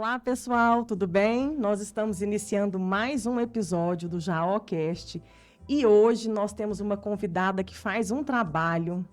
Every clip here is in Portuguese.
Olá, pessoal, tudo bem? Nós estamos iniciando mais um episódio do JaóCast e hoje nós temos uma convidada que faz um trabalho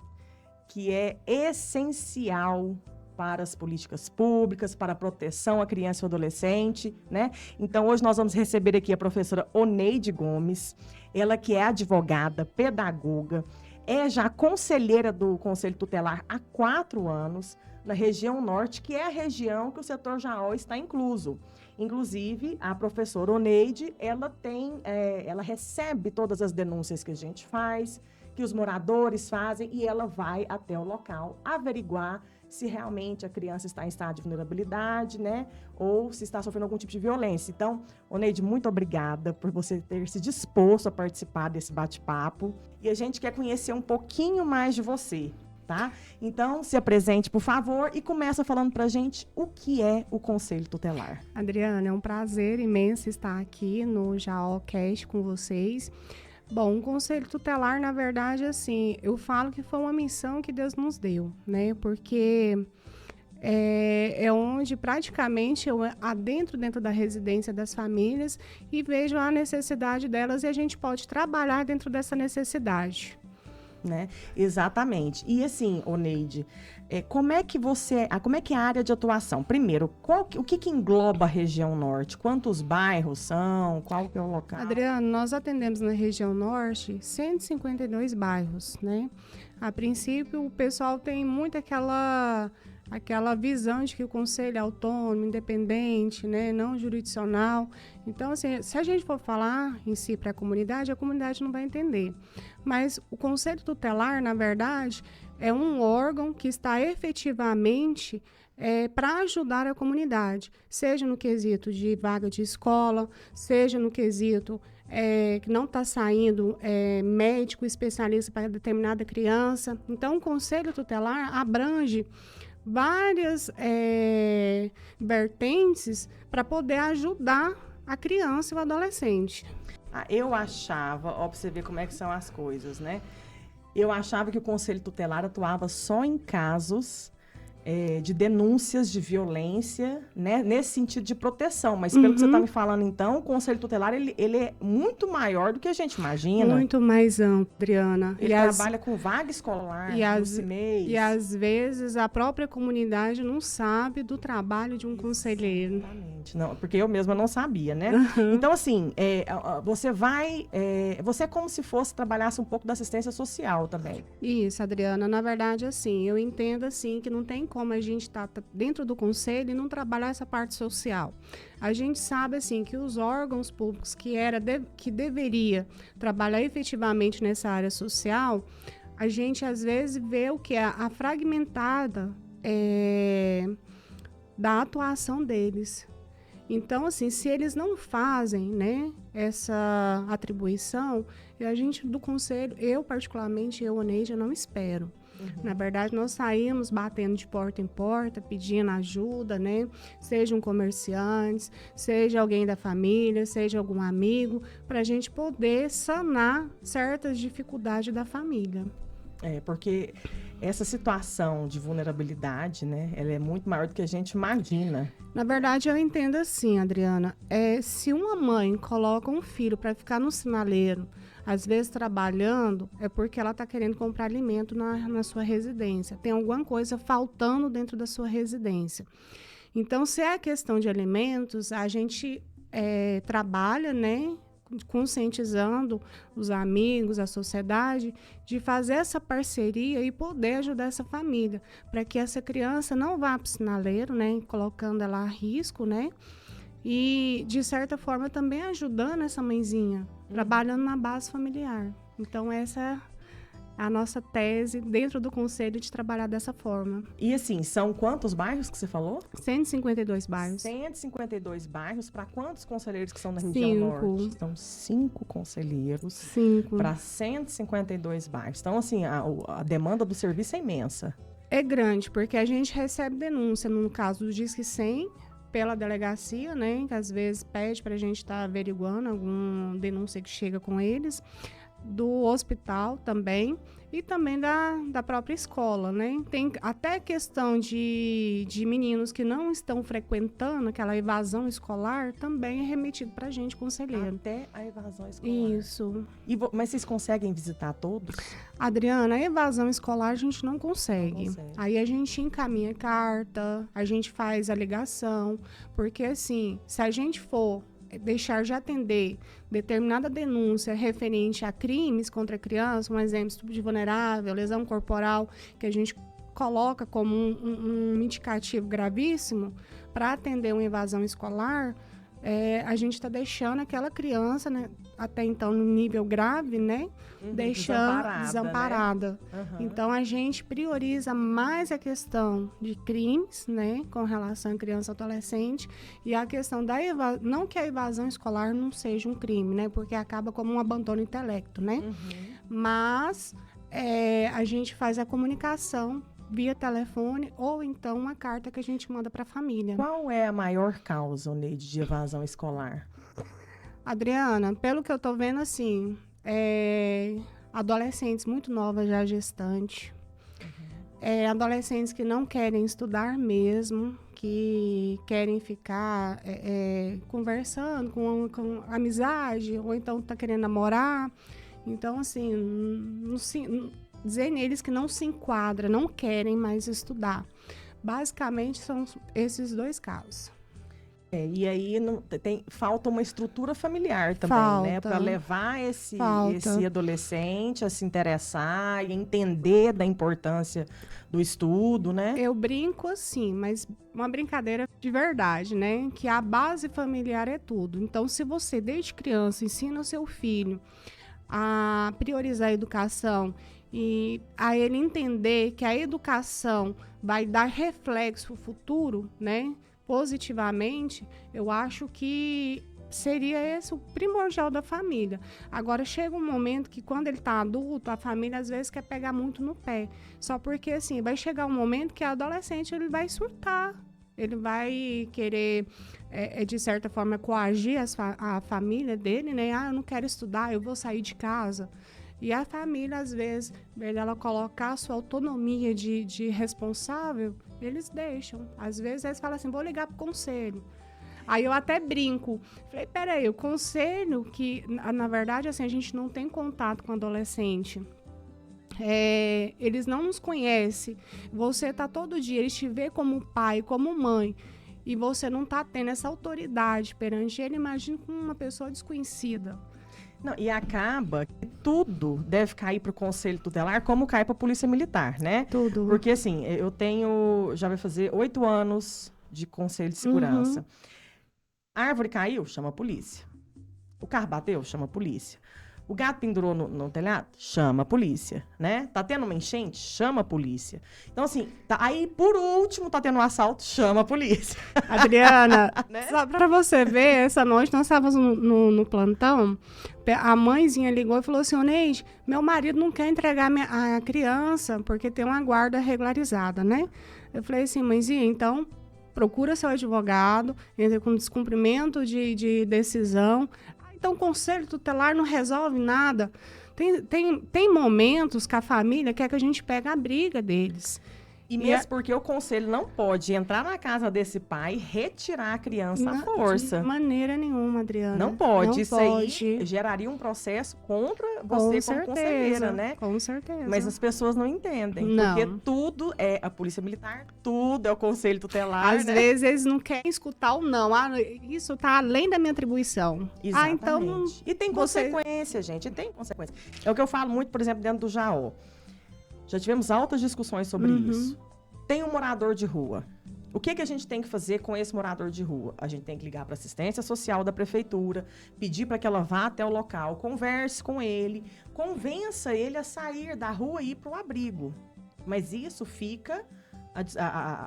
que é essencial para as políticas públicas, para a proteção à criança e ao adolescente, né? Então, hoje nós vamos receber aqui a professora Oneide Gomes, ela que é advogada, pedagoga, é já conselheira do Conselho Tutelar há 4 anos, na região norte, que é a região que o setor JAO está incluso. Inclusive, a professora Oneide, ela recebe todas as denúncias que a gente faz, que os moradores fazem, e ela vai até o local averiguar se realmente a criança está em estado de vulnerabilidade, né? Ou se está sofrendo algum tipo de violência. Então, Oneide, muito obrigada por você ter se disposto a participar desse bate-papo. E a gente quer conhecer um pouquinho mais de você, tá? Então, se apresente, por favor, e começa falando pra gente o que é o Conselho Tutelar. Adriana, é um prazer imenso estar aqui no JaóCast com vocês. Bom, o Conselho Tutelar, na verdade, assim, eu falo que foi uma missão que Deus nos deu, né? Porque é onde praticamente eu adentro dentro da residência das famílias e vejo a necessidade delas e a gente pode trabalhar dentro dessa necessidade. Né? Exatamente. E assim, Oneide, como é que é a área de atuação? Primeiro, o que engloba a região norte? Quantos bairros são? Qual que é o local? Adriano, nós atendemos na região norte 152 bairros, né? A princípio, o pessoal tem muito aquela visão de que o conselho é autônomo, independente, né, não jurisdicional. Então, assim, se a gente for falar em si para a comunidade não vai entender. Mas o conselho tutelar, na verdade, é um órgão que está efetivamente para ajudar a comunidade, seja no quesito de vaga de escola, seja no quesito que não está saindo médico especialista para determinada criança. Então, o conselho tutelar abrange várias vertentes para poder ajudar a criança e o adolescente. Eu achava, ó, pra você ver como é que são as coisas, né? Eu achava que o Conselho Tutelar atuava só em casos de denúncias de violência, né? Nesse sentido de proteção. Mas pelo que você está me falando, então, o Conselho Tutelar, ele é muito maior do que a gente imagina. Muito mais amplo, Adriana. Ele trabalha com vaga escolar, no CIMEIS. E às vezes a própria comunidade não sabe do trabalho de um conselheiro. Exatamente. Não, porque eu mesma não sabia, né? Então, assim, você é como se trabalhasse um pouco da assistência social também. Isso, Adriana. Na verdade, assim, eu entendo assim que não tem como a gente estar dentro do conselho e não trabalhar essa parte social. A gente sabe assim que os órgãos públicos que deveria trabalhar efetivamente nessa área social, a gente às vezes vê o que é a fragmentada da atuação deles. Então, assim, se eles não fazem, né, essa atribuição, a gente do conselho, eu particularmente, Oneide, eu não espero. Na verdade, nós saímos batendo de porta em porta, pedindo ajuda, né? Sejam comerciantes, seja alguém da família, seja algum amigo, para a gente poder sanar certas dificuldades da família. Porque essa situação de vulnerabilidade, né, ela é muito maior do que a gente imagina. Na verdade, eu entendo assim, Adriana, se uma mãe coloca um filho para ficar no sinaleiro, às vezes trabalhando, é porque ela está querendo comprar alimento na sua residência. Tem alguma coisa faltando dentro da sua residência. Então, se é questão de alimentos, a gente trabalha, né, conscientizando os amigos, a sociedade, de fazer essa parceria e poder ajudar essa família, para que essa criança não vá para o sinaleiro, né, colocando ela a risco, né, e, de certa forma, também ajudando essa mãezinha, trabalhando na base familiar. Então, essa é a nossa tese dentro do conselho de trabalhar dessa forma. E assim, são quantos bairros que você falou? 152 bairros. 152 bairros, para quantos conselheiros que são da região norte? São 5 conselheiros para 152 bairros. Então, assim, a demanda do serviço é imensa. É grande, porque a gente recebe denúncia, no caso do Disque 100, pela delegacia, né, que às vezes pede para a gente estar averiguando alguma denúncia que chega com eles, do hospital também, e também da própria escola, né? Tem até questão de meninos que não estão frequentando aquela evasão escolar, também é remetido para a gente, conselheiro. Até a evasão escolar. Isso. Mas vocês conseguem visitar todos? Adriana, a evasão escolar a gente não consegue. Não consegue. Aí a gente encaminha carta, a gente faz a ligação, porque assim, se a gente for deixar de atender determinada denúncia referente a crimes contra a criança, um exemplo, estupro de vulnerável, lesão corporal, que a gente coloca como um indicativo gravíssimo para atender uma evasão escolar, a gente está deixando aquela criança, né, até então no nível grave, né, deixando desamparada. Né? Uhum. Então a gente prioriza mais a questão de crimes, né, com relação à criança e adolescente, e a questão da não que a evasão escolar não seja um crime, né, porque acaba como um abandono intelecto, né, mas a gente faz a comunicação via telefone ou então uma carta que a gente manda para a família. Qual é a maior causa, Neide, de evasão escolar? Adriana, pelo que eu tô vendo, assim, adolescentes muito novas já gestantes, adolescentes que não querem estudar mesmo, que querem ficar conversando com amizade, ou então tá querendo namorar. Então, assim, dizer neles que não se enquadra, não querem mais estudar. Basicamente, são esses dois casos. E aí falta uma estrutura familiar também, né? Para levar esse adolescente a se interessar e entender da importância do estudo, né? Eu brinco assim, mas uma brincadeira de verdade, né? Que a base familiar é tudo. Então, se você, desde criança, ensina o seu filho a priorizar a educação e a ele entender que a educação vai dar reflexo no futuro, né, positivamente, eu acho que seria esse o primordial da família. Agora, chega um momento que quando ele está adulto, a família às vezes quer pegar muito no pé, só porque assim, vai chegar um momento que o adolescente ele vai surtar, ele vai querer, de certa forma, coagir a família dele, né, eu não quero estudar, eu vou sair de casa. E a família, às vezes, ela colocar a sua autonomia de responsável, eles deixam. Às vezes, eles falam assim, vou ligar pro conselho. Aí eu até brinco. Falei, peraí, o conselho, que, na verdade, assim, a gente não tem contato com adolescente. Eles não nos conhecem. Você tá todo dia, eles te vê como pai, como mãe. E você não tá tendo essa autoridade perante ele, imagina com uma pessoa desconhecida. Não, e acaba que tudo deve cair para o Conselho Tutelar, como cai para a Polícia Militar, né? Tudo. Porque, assim, já vai fazer 8 anos de Conselho de Segurança. A árvore caiu, chama a polícia. O carro bateu, chama a polícia. O gato pendurou no telhado, chama a polícia, né? Tá tendo uma enchente, chama a polícia. Então, assim, aí, por último, tá tendo um assalto, chama a polícia. Adriana, né? Só pra você ver, essa noite nós estávamos no plantão, a mãezinha ligou e falou assim, Neide, meu marido não quer entregar a criança porque tem uma guarda regularizada, né? Eu falei assim, mãezinha, então procura seu advogado, entra com descumprimento de decisão. Então, o Conselho Tutelar não resolve nada. Tem momentos que a família quer que a gente pegue a briga deles. E mesmo porque o conselho não pode entrar na casa desse pai e retirar a criança à força. De maneira nenhuma, Adriana. Não pode. Não Isso pode. Aí geraria um processo contra você como conselheira, né? Com certeza. Mas as pessoas não entendem. Não. Porque tudo é a Polícia Militar, tudo é o Conselho Tutelar, Às vezes eles não querem escutar o não. Isso está além da minha atribuição. Exatamente. Então, e tem consequência, gente. E tem consequência. É o que eu falo muito, por exemplo, dentro do JAO. Já tivemos altas discussões sobre isso. Tem um morador de rua. O que a gente tem que fazer com esse morador de rua? A gente tem que ligar para a assistência social da prefeitura, pedir para que ela vá até o local, converse com ele, convença ele a sair da rua e ir para o abrigo. Mas isso fica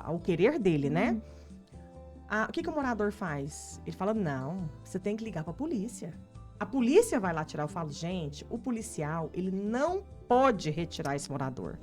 ao querer dele, né? O que o morador faz? Ele fala, não, você tem que ligar para a polícia. A polícia vai lá tirar. Eu falo, gente, o policial, ele não pode retirar esse morador.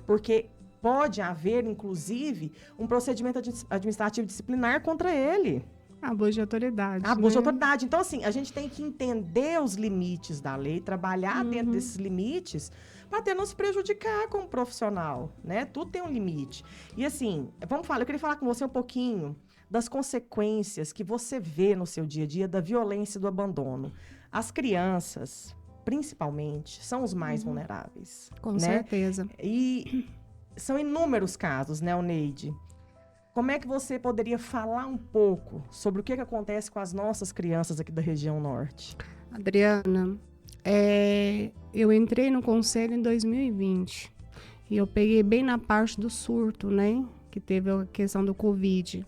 Porque pode haver, inclusive, um procedimento administrativo disciplinar contra ele. Abuso de autoridade. Abuso de autoridade. Então, assim, a gente tem que entender os limites da lei, trabalhar dentro desses limites, para até não se prejudicar como profissional, né? Tudo tem um limite. E assim, eu queria falar com você um pouquinho das consequências que você vê no seu dia a dia da violência e do abandono. As crianças, principalmente, são os mais vulneráveis. Com né? certeza. E são inúmeros casos, né, Oneide? Como é que você poderia falar um pouco sobre o que acontece com as nossas crianças aqui da região norte? Adriana, eu entrei no conselho em 2020 e eu peguei bem na parte do surto, né? Que teve a questão do Covid.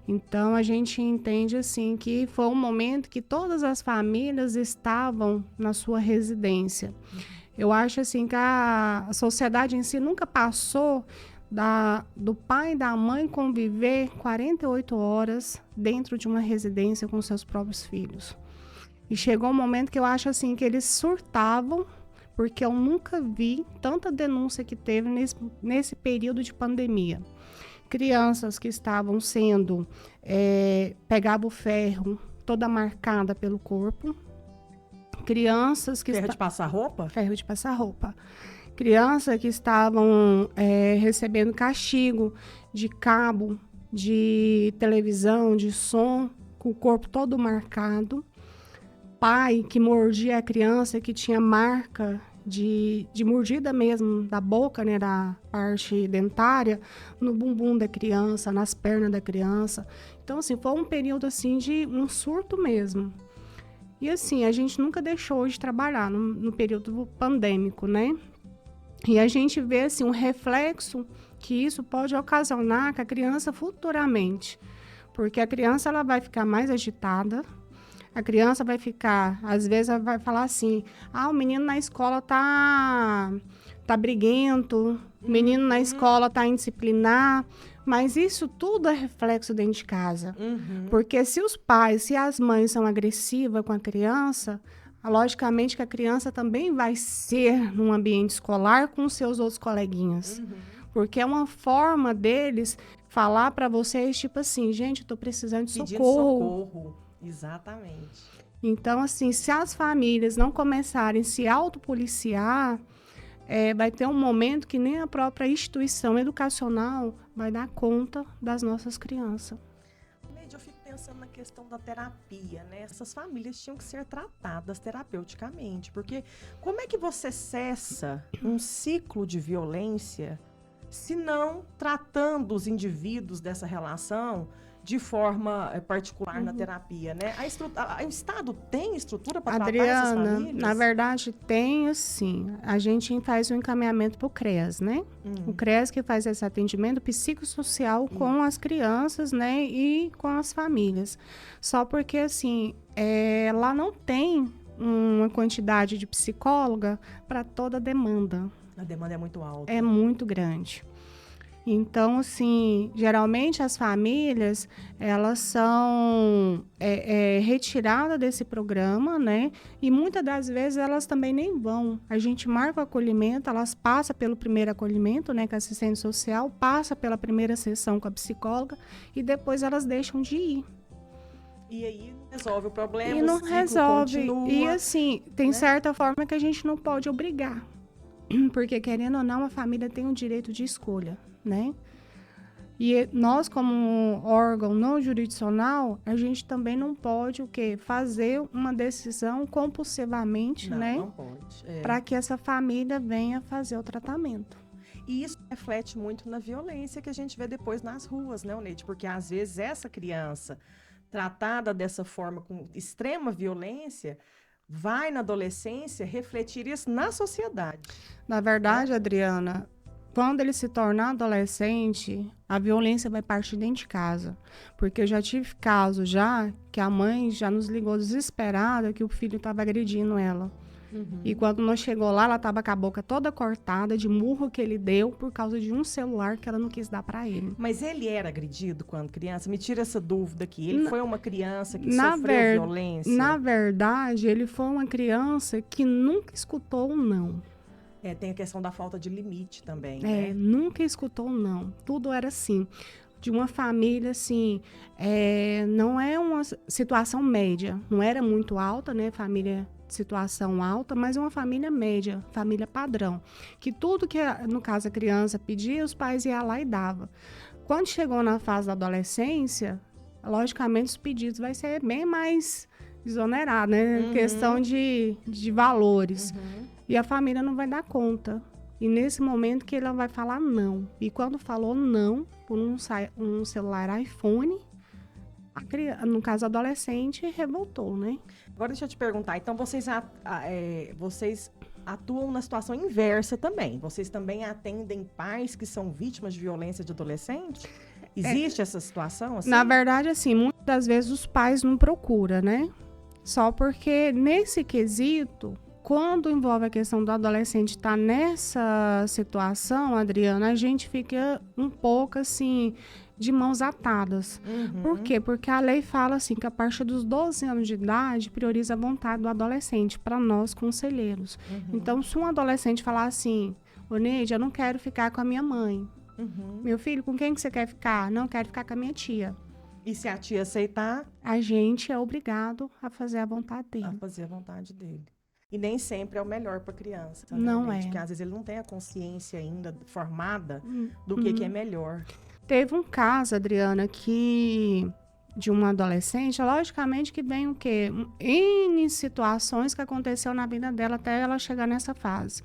Então, a gente entende, assim, que foi um momento que todas as famílias estavam na sua residência. Eu acho, assim, que a sociedade em si nunca passou do pai e da mãe conviver 48 horas dentro de uma residência com seus próprios filhos. E chegou um momento que eu acho, assim, que eles surtavam, porque eu nunca vi tanta denúncia que teve nesse período de pandemia. Crianças que estavam sendo, pegavam o ferro, toda marcada pelo corpo. Crianças que... Ferro de passar roupa? Ferro de passar roupa. Crianças que estavam recebendo castigo de cabo, de televisão, de som, com o corpo todo marcado. Pai que mordia a criança, que tinha marca de mordida mesmo da boca, né, da parte dentária, no bumbum da criança, nas pernas da criança. Então, assim, foi um período, assim, de um surto mesmo. E, assim, a gente nunca deixou de trabalhar no período pandêmico, né? E a gente vê, assim, um reflexo que isso pode ocasionar com a criança futuramente. Porque a criança, ela vai ficar mais agitada. A criança vai ficar, às vezes, ela vai falar assim, o menino na escola tá briguento, o menino na escola tá indisciplinar, mas isso tudo é reflexo dentro de casa. Porque se os pais, se as mães são agressivas com a criança, logicamente que a criança também vai ser num ambiente escolar com seus outros coleguinhas. Porque é uma forma deles falar para vocês, tipo assim, gente, eu tô precisando de socorro. Exatamente. Então, assim, se as famílias não começarem a se autopoliciar, vai ter um momento que nem a própria instituição educacional vai dar conta das nossas crianças. Eu fico pensando na questão da terapia, né? Essas famílias tinham que ser tratadas terapeuticamente, porque como é que você cessa um ciclo de violência se não tratando os indivíduos dessa relação de forma particular na terapia, né? O Estado tem estrutura para tratar essas famílias? Na verdade, tem, sim. A gente faz um encaminhamento para o CREAS, né? O CREAS que faz esse atendimento psicossocial com as crianças, né? E com as famílias. Só porque, assim, lá não tem uma quantidade de psicóloga para toda a demanda. A demanda é muito alta. É muito grande. Então, assim, geralmente as famílias, elas são retiradas desse programa, né? E muitas das vezes elas também nem vão. A gente marca o acolhimento, elas passam pelo primeiro acolhimento, né? Com a assistente social, passa pela primeira sessão com a psicóloga e depois elas deixam de ir. E aí não resolve o problema, e não o ciclo resolve. continua. E assim, tem certa forma que a gente não pode obrigar. Porque, querendo ou não, a família tem o direito de escolha, né? E nós, como órgão não jurisdicional, a gente também não pode fazer uma decisão compulsivamente, né? Não pode. Para que essa família venha fazer o tratamento. E isso reflete muito na violência que a gente vê depois nas ruas, né, Oneide? Porque, às vezes, essa criança tratada dessa forma, com extrema violência, vai, na adolescência, refletir isso na sociedade. Na verdade, Adriana, quando ele se tornar adolescente, a violência vai partir dentro de casa. Porque eu já tive casos que a mãe já nos ligou desesperada que o filho estava agredindo ela. E quando nós chegou lá, ela estava com a boca toda cortada de murro que ele deu por causa de um celular que ela não quis dar para ele. Mas ele era agredido quando criança? Me tira essa dúvida aqui. Ele foi uma criança que sofreu violência? Na verdade, ele foi uma criança que nunca escutou um não. Tem a questão da falta de limite também, né? Nunca escutou um não. Tudo era assim. De uma família, assim, não é uma situação média. Não era muito alta, né? Família situação alta, mas uma família média, família padrão. Que tudo que, no caso, a criança pedia, os pais iam lá e davam. Quando chegou na fase da adolescência, logicamente os pedidos vai ser bem mais exonerados, né? Questão de valores. E a família não vai dar conta. E nesse momento que ela vai falar não. E quando falou não, por um celular iPhone, no caso adolescente, revoltou, né? Agora deixa eu te perguntar, então vocês atuam na situação inversa também? Vocês também atendem pais que são vítimas de violência de adolescente? Existe essa situação? Assim? Na verdade, assim, muitas das vezes os pais não procuram, né? Só porque nesse quesito, quando envolve a questão do adolescente estar nessa situação, Adriana, a gente fica um pouco assim, de mãos atadas. Por quê? Porque a lei fala assim que a partir dos 12 anos de idade prioriza a vontade do adolescente para nós conselheiros. Então, se um adolescente falar assim, ô Neide, eu não quero ficar com a minha mãe. Meu filho, com quem que você quer ficar? Não, quero ficar com a minha tia. E se a tia aceitar? A gente é obrigado a fazer a vontade dele. A fazer a vontade dele. E nem sempre é o melhor para a criança. Não é. Porque às vezes ele não tem a consciência ainda formada do que é melhor. Teve um caso, Adriana, de uma adolescente, logicamente que vem o quê? N situações que aconteceu na vida dela até ela chegar nessa fase.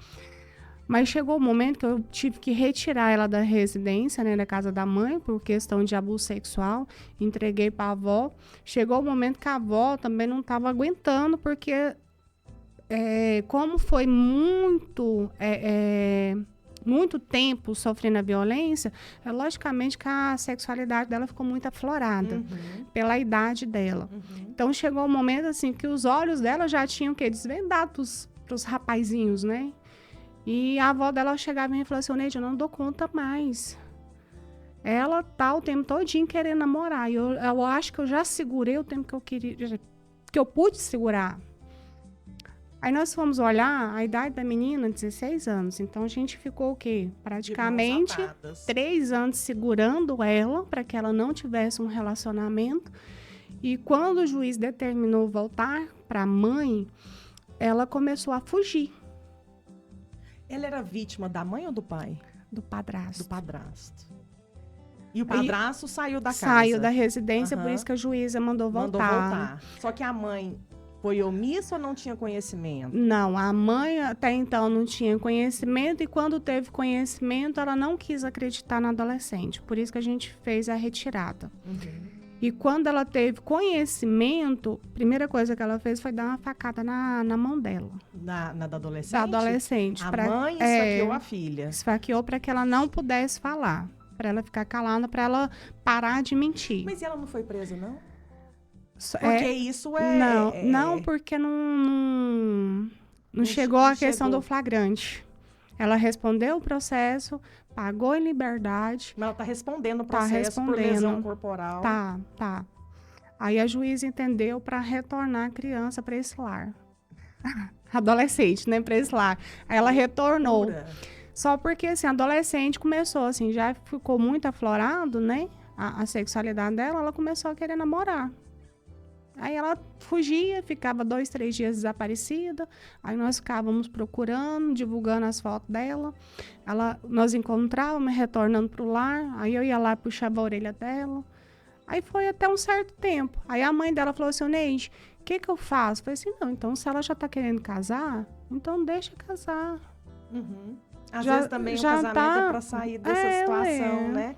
Mas chegou o momento que eu tive que retirar ela da residência, né, da casa da mãe, por questão de abuso sexual. Entreguei para a avó. Chegou o momento que a avó também não estava aguentando, porque como foi muito tempo sofrendo a violência, logicamente que a sexualidade dela ficou muito aflorada pela idade dela. Então chegou um momento assim que os olhos dela já tinham desvendado pros rapazinhos, né? E a avó dela chegava e falou assim, Neide, eu não dou conta mais. Ela tá o tempo todinho querendo namorar. E eu acho que eu já segurei o tempo que eu pude segurar. Aí nós fomos olhar a idade da menina, 16 anos. Então a gente ficou o quê? Praticamente 3 anos segurando ela para que ela não tivesse um relacionamento. E quando o juiz determinou voltar para a mãe, ela começou a fugir. Ela era vítima da mãe ou do pai? Do padrasto. Do padrasto. E o padrasto saiu da casa? Saiu da residência, por isso que a juíza mandou voltar. Só que a mãe foi omissa ou não tinha conhecimento? Não, a mãe até então não tinha conhecimento e quando teve conhecimento, ela não quis acreditar na adolescente. Por isso que a gente fez a retirada. E quando ela teve conhecimento, a primeira coisa que ela fez foi dar uma facada na mão dela. Da adolescente? Da adolescente. A mãe esfaqueou a filha. Esfaqueou para que ela não pudesse falar. Para ela ficar calada, para ela parar de mentir. Mas ela não foi presa, não? Porque isso é... Não, porque não chegou a questão do flagrante. Ela respondeu o processo, pagou em liberdade. Mas ela está respondendo o processo por lesão corporal. Tá. Aí a juíza entendeu para retornar a criança para esse lar. Adolescente, né? Para esse lar. Aí ela retornou. Só porque, assim, a adolescente começou, assim, já ficou muito aflorado, né? A sexualidade dela, ela começou a querer namorar. Aí ela fugia, ficava 2, 3 dias desaparecida. Aí nós ficávamos procurando, divulgando as fotos dela. Nós encontrávamos, retornando pro lar. Aí eu ia lá, puxava a orelha dela. Aí foi até um certo tempo. Aí a mãe dela falou assim, Neide, o que eu faço? Eu falei assim, não, então se ela já tá querendo casar, então deixa casar. Às vezes também o casamento é pra sair dessa situação, né?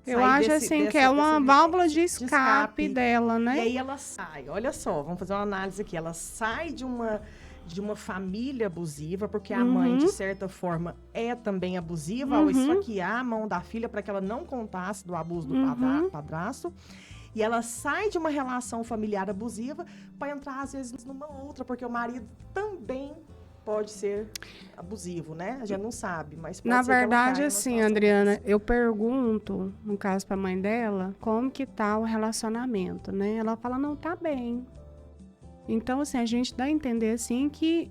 Eu acho assim que é uma válvula de escape dela, né? E aí ela sai, olha só, vamos fazer uma análise aqui. Ela sai de uma família abusiva, porque a mãe, de certa forma, é também abusiva ao esfaquear a mão da filha para que ela não contasse do abuso do padrasto. E ela sai de uma relação familiar abusiva para entrar, às vezes, numa outra, porque o marido também pode ser abusivo, né? A gente não sabe, mas pode Na ser verdade, assim, Adriana, eu pergunto, no caso pra mãe dela, como que tá o relacionamento, né? Ela fala, não, tá bem. Então, assim, a gente dá a entender, assim, que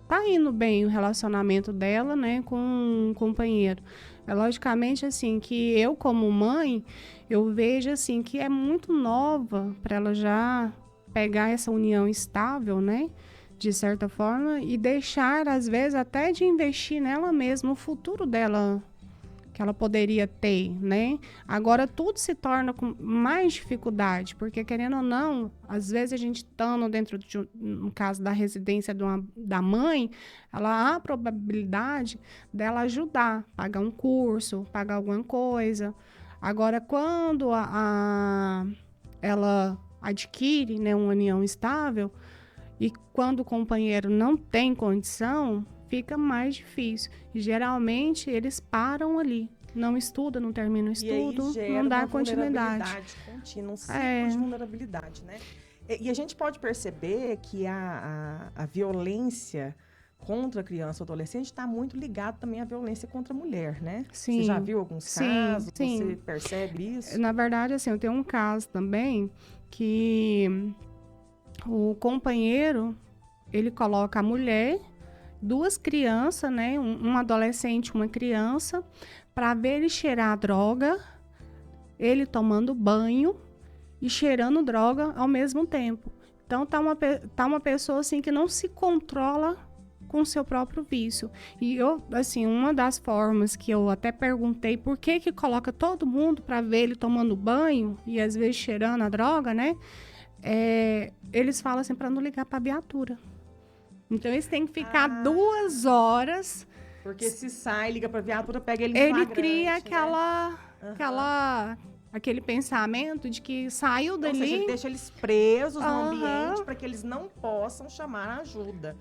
tá indo bem o relacionamento dela, né, com o companheiro. Logicamente, assim, que eu, como mãe, eu vejo, assim, que é muito nova para ela já pegar essa união estável, né? de certa forma, e deixar, às vezes, até de investir nela mesma, no futuro dela, que ela poderia ter, né? Agora, tudo se torna com mais dificuldade, porque, querendo ou não, às vezes a gente estando dentro, no caso da residência da mãe, ela há a probabilidade dela ajudar, pagar um curso, pagar alguma coisa. Agora, quando ela adquire, né, uma união estável, e quando o companheiro não tem condição, fica mais difícil. E, geralmente, eles param ali. Não estuda, não termina o estudo, não dá continuidade. Contínua, um ciclo de vulnerabilidade, né? E a gente pode perceber que a violência contra a criança ou adolescente está muito ligado também à violência contra a mulher, né? Sim. Você já viu alguns casos? Sim. Você percebe isso? Na verdade, assim, eu tenho um caso também que o companheiro, ele coloca a mulher, 2 crianças, né? Um adolescente, uma criança, para ver ele cheirar a droga, ele tomando banho e cheirando droga ao mesmo tempo. Então, tá uma pessoa assim que não se controla com o seu próprio vício. E eu, assim, uma das formas que eu até perguntei por que coloca todo mundo para ver ele tomando banho e às vezes cheirando a droga, né? Eles falam assim, para não ligar para a viatura. Então, eles têm que ficar 2 horas. Porque se sai, liga para a viatura, pega ele em Ele flagrante, cria né? aquele pensamento de que saiu dali. Ou seja, ele deixa eles presos no ambiente para que eles não possam chamar ajuda.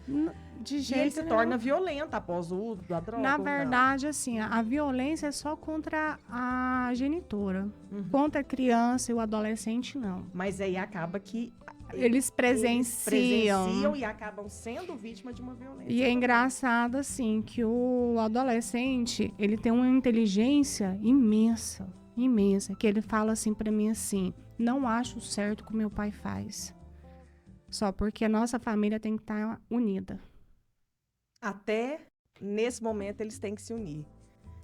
De E jeito ele se nenhum. torna violento após o uso da droga. Na verdade, assim, a violência é só contra a genitora. Contra a criança e o adolescente, não. Mas aí acaba que Eles presenciam. e acabam sendo vítima de uma violência. E é engraçado, assim, que o adolescente, ele tem uma inteligência imensa, que ele fala assim pra mim assim, não acho certo o que meu pai faz. Só porque a nossa família tem que estar unida. Até nesse momento eles têm que se unir.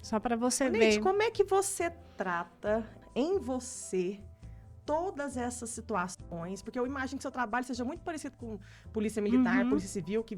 Só pra você Neide, ver. como é que você trata em você todas essas situações? Porque eu imagino que seu trabalho seja muito parecido com polícia militar, polícia civil, que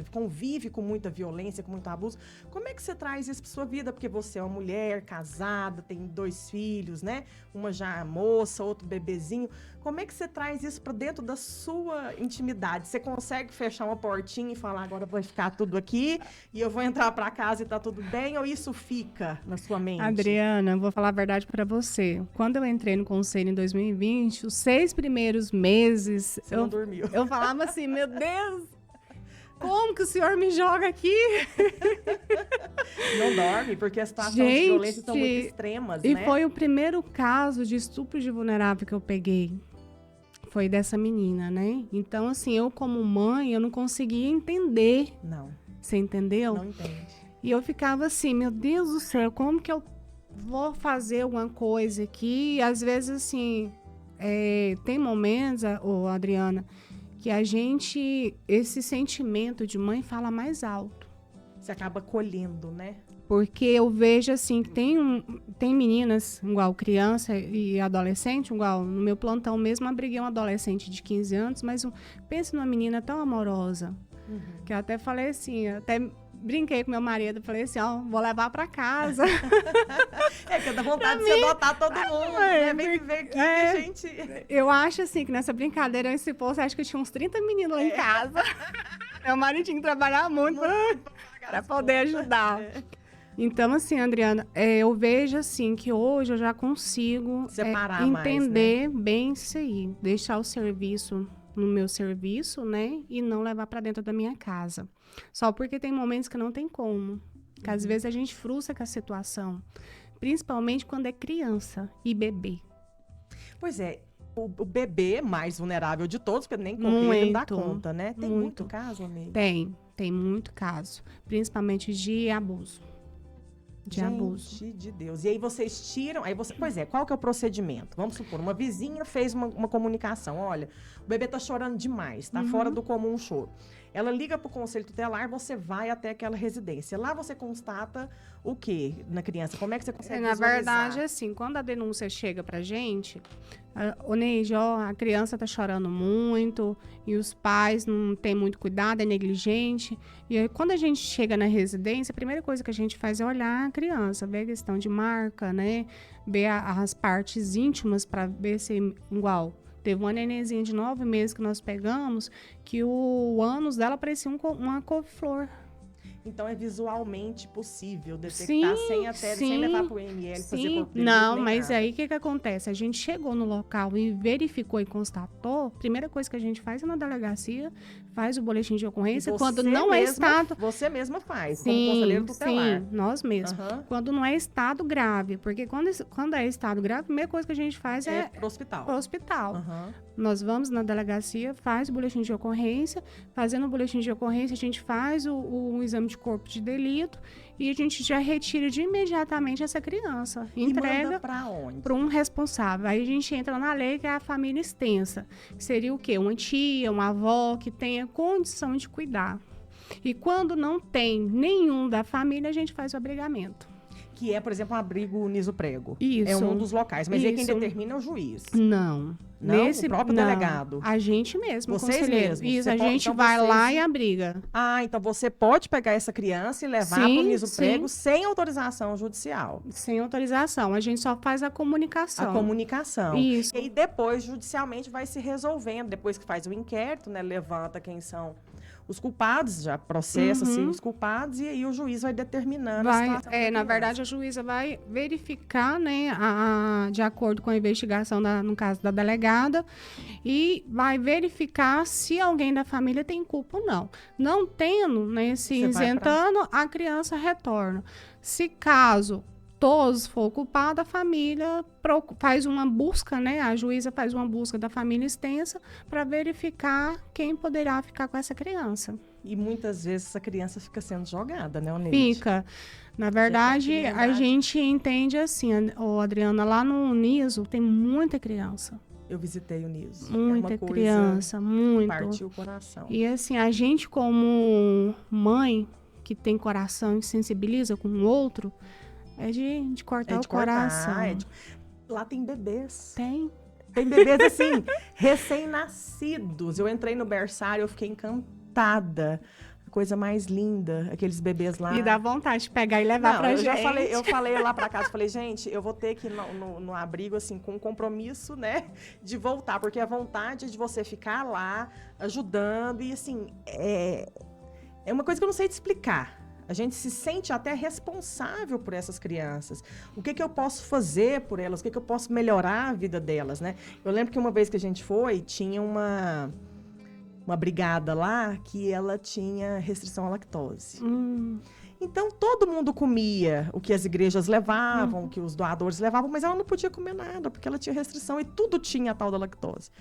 convive com muita violência, com muito abuso. Como é que você traz isso para sua vida? Porque você é uma mulher casada, tem 2 filhos, né? Uma já moça, outro bebezinho. Como é que você traz isso para dentro da sua intimidade? Você consegue fechar uma portinha e falar, agora vai ficar tudo aqui e eu vou entrar para casa e tá tudo bem? Ou isso fica na sua mente? Adriana, vou falar a verdade para você. Quando eu entrei no conselho em 2020, os 6 primeiros meses... Você não dormiu. Eu falava assim, meu Deus, como que o senhor me joga aqui? Não dorme, porque as situações de violência são muito extremas, e né? E foi o primeiro caso de estupro de vulnerável que eu peguei. Foi dessa menina, né? Então, assim, eu como mãe, eu não conseguia entender. Não. Você entendeu? Não entende. E eu ficava assim, meu Deus do céu, como que eu vou fazer alguma coisa aqui? E às vezes, assim, tem momentos, Adriana, que esse sentimento de mãe fala mais alto. Você acaba colhendo, né? Porque eu vejo, assim, que tem meninas, igual criança e adolescente, igual no meu plantão mesmo, abriguei um adolescente de 15 anos, mas pensa numa menina tão amorosa, que eu até falei assim, até brinquei com meu marido, falei assim, vou levar pra casa. Que dá vontade de adotar todo mundo, né? Vem viver aqui, gente. Eu acho, assim, que nessa brincadeira, se fosse, acho que eu tinha uns 30 meninos lá em casa. Meu marido tinha que trabalhar muito para poder ajudar. Então, assim, Adriana, eu vejo, assim, que hoje eu já consigo separar entender mais, né? bem isso aí. Deixar o serviço no meu serviço, né? E não levar para dentro da minha casa. Só porque tem momentos que não tem como. Que às vezes a gente frustra com a situação. Principalmente quando é criança e bebê. Pois é. O bebê mais vulnerável de todos, porque nem ele dá conta, né? Tem muito caso, amiga? Tem muito caso. Principalmente de abuso. Gente de Deus. E aí vocês tiram... Pois é, qual que é o procedimento? Vamos supor, uma vizinha fez uma comunicação. Olha, o bebê tá chorando demais, tá fora do comum choro. Ela liga para o Conselho Tutelar, você vai até aquela residência. Lá você constata o quê na criança? Como é que você consegue Na visualizar? verdade, assim, quando a denúncia chega pra gente, ô Neide, ó, a criança tá chorando muito e os pais não têm muito cuidado, é negligente. E aí, quando a gente chega na residência, a primeira coisa que a gente faz é olhar a criança, ver a questão de marca, né? Ver as partes íntimas para ver se é igual. Teve uma nenenzinha de 9 meses que nós pegamos, que o ânus dela parecia uma couve-flor. Então é visualmente possível detectar sem levar para o IML fazer corpo de delito, Não, nem mas nada. aí o que acontece? A gente chegou no local e verificou e constatou. Primeira coisa que a gente faz é na delegacia, faz o boletim de ocorrência. E Quando você não é mesma- estado. Você mesma faz, como conselheiro tutelar. Sim, nós mesmos. Aham. Quando não é estado grave, porque quando é estado grave, a primeira coisa que a gente faz É é pro hospital. pro hospital. Aham. Nós vamos na delegacia, faz o boletim de ocorrência. Fazendo o boletim de ocorrência, a gente faz o exame de corpo de delito e a gente já retira de imediatamente essa criança. E manda Entrega para onde? para um responsável. Aí a gente entra na lei, que é a família extensa. Que seria o quê? Uma tia, uma avó que tenha condição de cuidar. E quando não tem nenhum da família, a gente faz o abrigamento. Que é, por exemplo, um abrigo Niso-Prego. Isso. É um dos locais, mas aí quem Isso. determina é o juiz. Não. Não? O próprio delegado? A gente mesmo, Vocês conselheiro. mesmos? Isso, Você a pode- gente então vai vocês- lá e abriga. Ah, então você pode pegar essa criança e levar para o Sim, Niso-Prego sim. sem autorização judicial. Sem autorização. A gente só faz a comunicação. A comunicação. Isso. E aí depois, judicialmente, vai se resolvendo. Depois que faz o inquérito, né? Levanta quem são os culpados, já processa-se os culpados, e aí o juiz vai determinando a situação da Na criança. verdade, a juíza vai verificar, né, de acordo com a investigação, no caso da delegada, e vai verificar se alguém da família tem culpa ou não. Não tendo, né, se Você vai isentando, a criança retorna. Se caso todos for culpado, a família faz uma busca, né? A juíza faz uma busca da família extensa para verificar quem poderá ficar com essa criança. E muitas vezes essa criança fica sendo jogada, né, Oneide? Fica. Na verdade, a possibilidade. gente entende assim, Adriana, lá no Niso tem muita criança. Eu visitei o Niso. Muita é uma coisa criança, muito. partiu o coração. E assim, a gente como mãe que tem coração e sensibiliza com o outro, é de cortar o coração. Lá tem bebês. Tem. Tem bebês, assim, recém-nascidos. Eu entrei no berçário, eu fiquei encantada. A coisa mais linda, aqueles bebês lá. E dá vontade de pegar e levar pra gente. Eu falei lá pra casa, falei, gente, eu vou ter que ir no abrigo, assim, com um compromisso, né, de voltar. Porque a vontade de você ficar lá, ajudando, e assim, é uma coisa que eu não sei te explicar. A gente se sente até responsável por essas crianças. O que eu posso fazer por elas? O que eu posso melhorar a vida delas, né? Eu lembro que uma vez que a gente foi, tinha uma brigada lá que ela tinha restrição à lactose. Então, todo mundo comia o que as igrejas levavam, o que os doadores levavam, mas ela não podia comer nada, porque ela tinha restrição e tudo tinha a tal da lactose.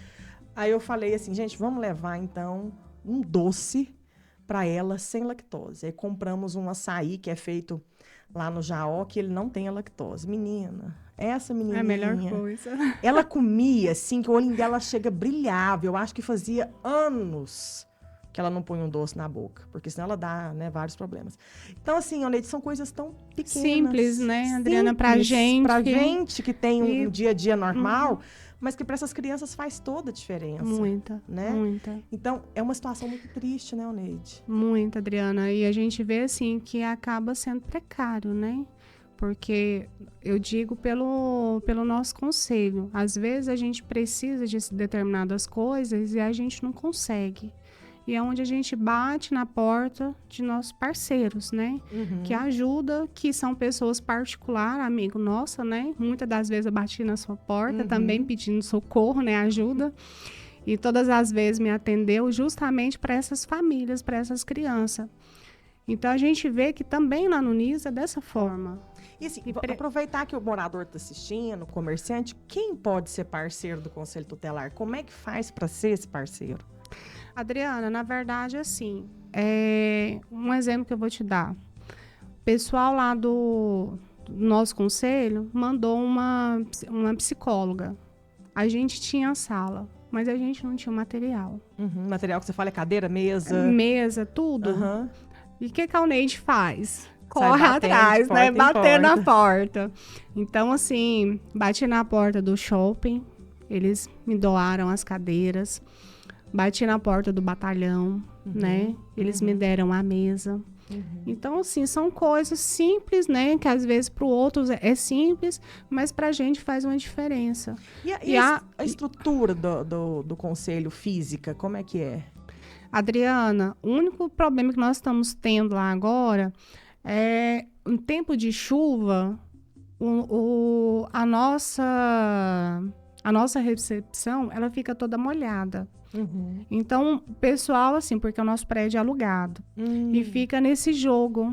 Aí eu falei assim, gente, vamos levar, então, um doce para ela sem lactose. Aí compramos um açaí que é feito lá no Jaó, que ele não tem a lactose. Menina, essa menininha... É a melhor coisa. Ela comia, assim, que o olhinho dela chega brilhava. Eu acho que fazia anos que ela não põe um doce na boca, porque senão ela dá, né, vários problemas. Então, assim, Oneide, são coisas tão pequenas. Simples, né, Adriana, pra gente. Pra gente que tem um dia a dia normal, Uhum. mas que para essas crianças faz toda a diferença. Muita, né? muita. Então, é uma situação muito triste, né, Oneide? Muito, Adriana. E a gente vê, assim, que acaba sendo precário, né? Porque eu digo pelo nosso conselho. Às vezes a gente precisa de determinadas coisas e a gente não consegue. E é onde a gente bate na porta de nossos parceiros, né? Que ajuda, que são pessoas particulares, amigo nossa, né? Muitas das vezes eu bati na sua porta também pedindo socorro, né? Ajuda. E todas as vezes me atendeu justamente para essas famílias, para essas crianças. Então a gente vê que também lá no NIS é dessa forma. E assim, aproveitar que o morador está assistindo, o comerciante, quem pode ser parceiro do Conselho Tutelar? Como é que faz para ser esse parceiro? Adriana, na verdade, assim, um exemplo que eu vou te dar. O pessoal lá do nosso conselho mandou uma psicóloga. A gente tinha a sala, mas a gente não tinha o material. Uhum. Material que você fala é cadeira, mesa? Mesa, tudo. Uhum. E o que a Neide faz? Sai Corre batendo de atrás, né? porta em Bater na porta. porta. Então, assim, bati na porta do shopping, eles me doaram as cadeiras. Bati na porta do batalhão, né? Eles me deram a mesa. Então, assim, são coisas simples, né? Que às vezes para o outro é simples, mas para a gente faz uma diferença. E a estrutura do conselho física, como é que é? Adriana, o único problema que nós estamos tendo lá agora é, em tempo de chuva, a nossa recepção, ela fica toda molhada. Então, pessoal, assim, porque o nosso prédio é alugado. E fica nesse jogo.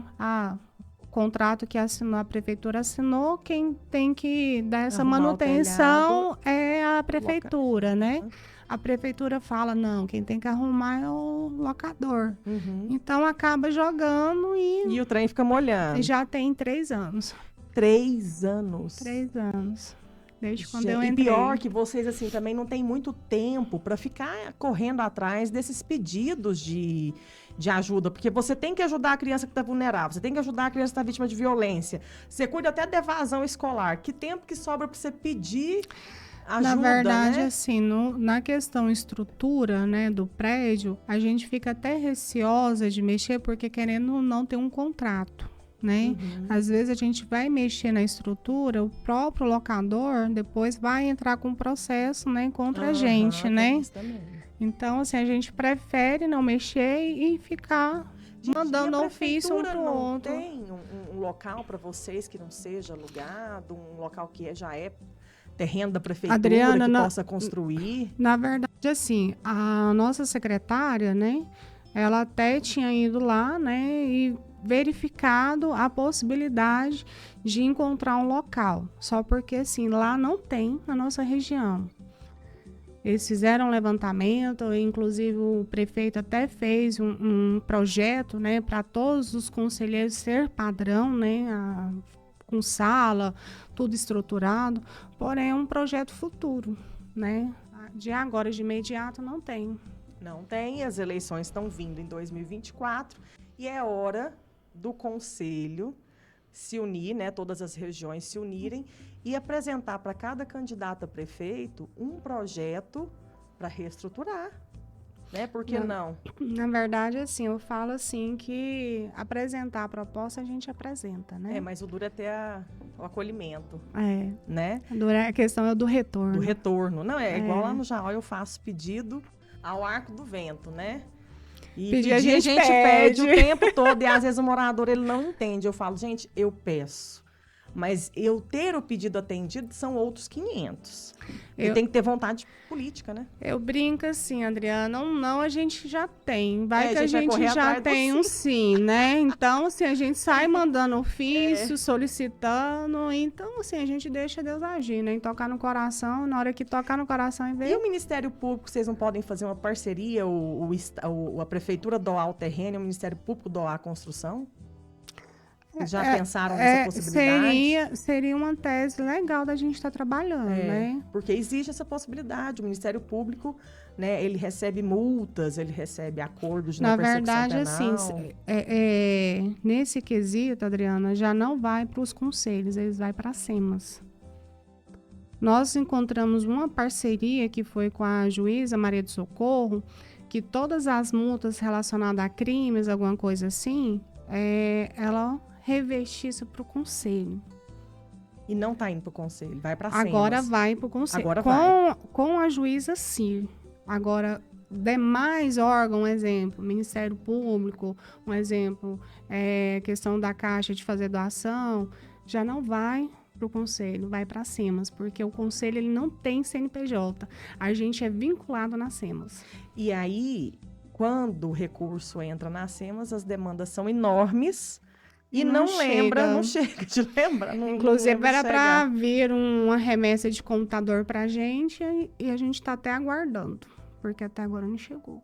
O contrato que a prefeitura assinou, quem tem que dar essa Arrumar manutenção é a prefeitura, né? A prefeitura fala, não, quem tem que arrumar é o locador. Então, acaba jogando E o trem fica molhando. já tem 3 anos. 3 anos? 3 anos. Desde quando eu E entrei. pior que vocês, assim, também não tem muito tempo para ficar correndo atrás desses pedidos de ajuda, porque você tem que ajudar a criança que está vulnerável, você tem que ajudar a criança que está vítima de violência, você cuida até da evasão escolar. Que tempo que sobra para você pedir ajuda, Na verdade, né? assim, na questão estrutura, né, do prédio, a gente fica até receosa de mexer, porque querendo não ter um contrato. Né? Às vezes a gente vai mexer na estrutura, o próprio locador depois vai entrar com um processo, né, contra a gente, né? Isso também. Então, assim, a gente prefere não mexer e ficar mandando ofício um pro outro. Tem um local para vocês que não seja alugado, um local que já é terreno da prefeitura, Adriana, que possa construir? Na verdade, assim, a nossa secretária, né, ela até tinha ido lá, né, e verificado a possibilidade de encontrar um local. Só porque, assim, lá não tem na nossa região. Eles fizeram um levantamento, inclusive o prefeito até fez um projeto, né, para todos os conselheiros ser padrão, né, com sala, tudo estruturado, porém é um projeto futuro, né? De agora, de imediato, não tem. Não tem, as eleições estão vindo em 2024 e é hora do conselho se unir, né, todas as regiões se unirem e apresentar para cada candidato a prefeito um projeto para reestruturar, né? Por que não? Na verdade, assim, eu falo assim que apresentar a proposta a gente apresenta, né? Mas o duro é ter o acolhimento, É. né? A questão é do retorno. Do retorno. Não, igual lá no Jaó eu faço pedido ao Arco do Vento, né? E pedir a gente pede o tempo todo e às vezes o morador ele não entende. Eu falo, gente, eu peço. Mas eu ter o pedido atendido são outros 500. E tem que ter vontade política, né? Eu brinco assim, Adriana, não a gente já tem. Vai que a gente vai já tem um sim, né? Então, assim, a gente sai mandando ofício, solicitando. Então, assim, a gente deixa Deus agir, né? E tocar no coração, na hora que tocar no coração e ver. E o Ministério Público, vocês não podem fazer uma parceria, a Prefeitura doar o terreno e o Ministério Público doar a construção? Vocês já pensaram nessa possibilidade? Seria uma tese legal da gente estar trabalhando, né? Porque existe essa possibilidade. O Ministério Público, né, ele recebe multas, ele recebe acordos de não persecução penal. Na verdade, assim, nesse quesito, Adriana, já não vai para os conselhos, eles vão para as SEMAS. Nós encontramos uma parceria que foi com a juíza Maria do Socorro, que todas as multas relacionadas a crimes, alguma coisa assim, ela revestir isso para o conselho. E não está indo para o conselho, vai para a SEMAS. Agora vai para o conselho. Agora com a juíza, sim. Agora, demais órgãos, um exemplo, Ministério Público, um exemplo, questão da Caixa de fazer doação, já não vai para o conselho, vai para a SEMAS, porque o conselho ele não tem CNPJ. A gente é vinculado na SEMAS. E aí, quando o recurso entra na SEMAS, as demandas são enormes. E não chega de lembrar. Inclusive, era para vir uma remessa de computador para a gente e a gente está até aguardando, porque até agora não chegou.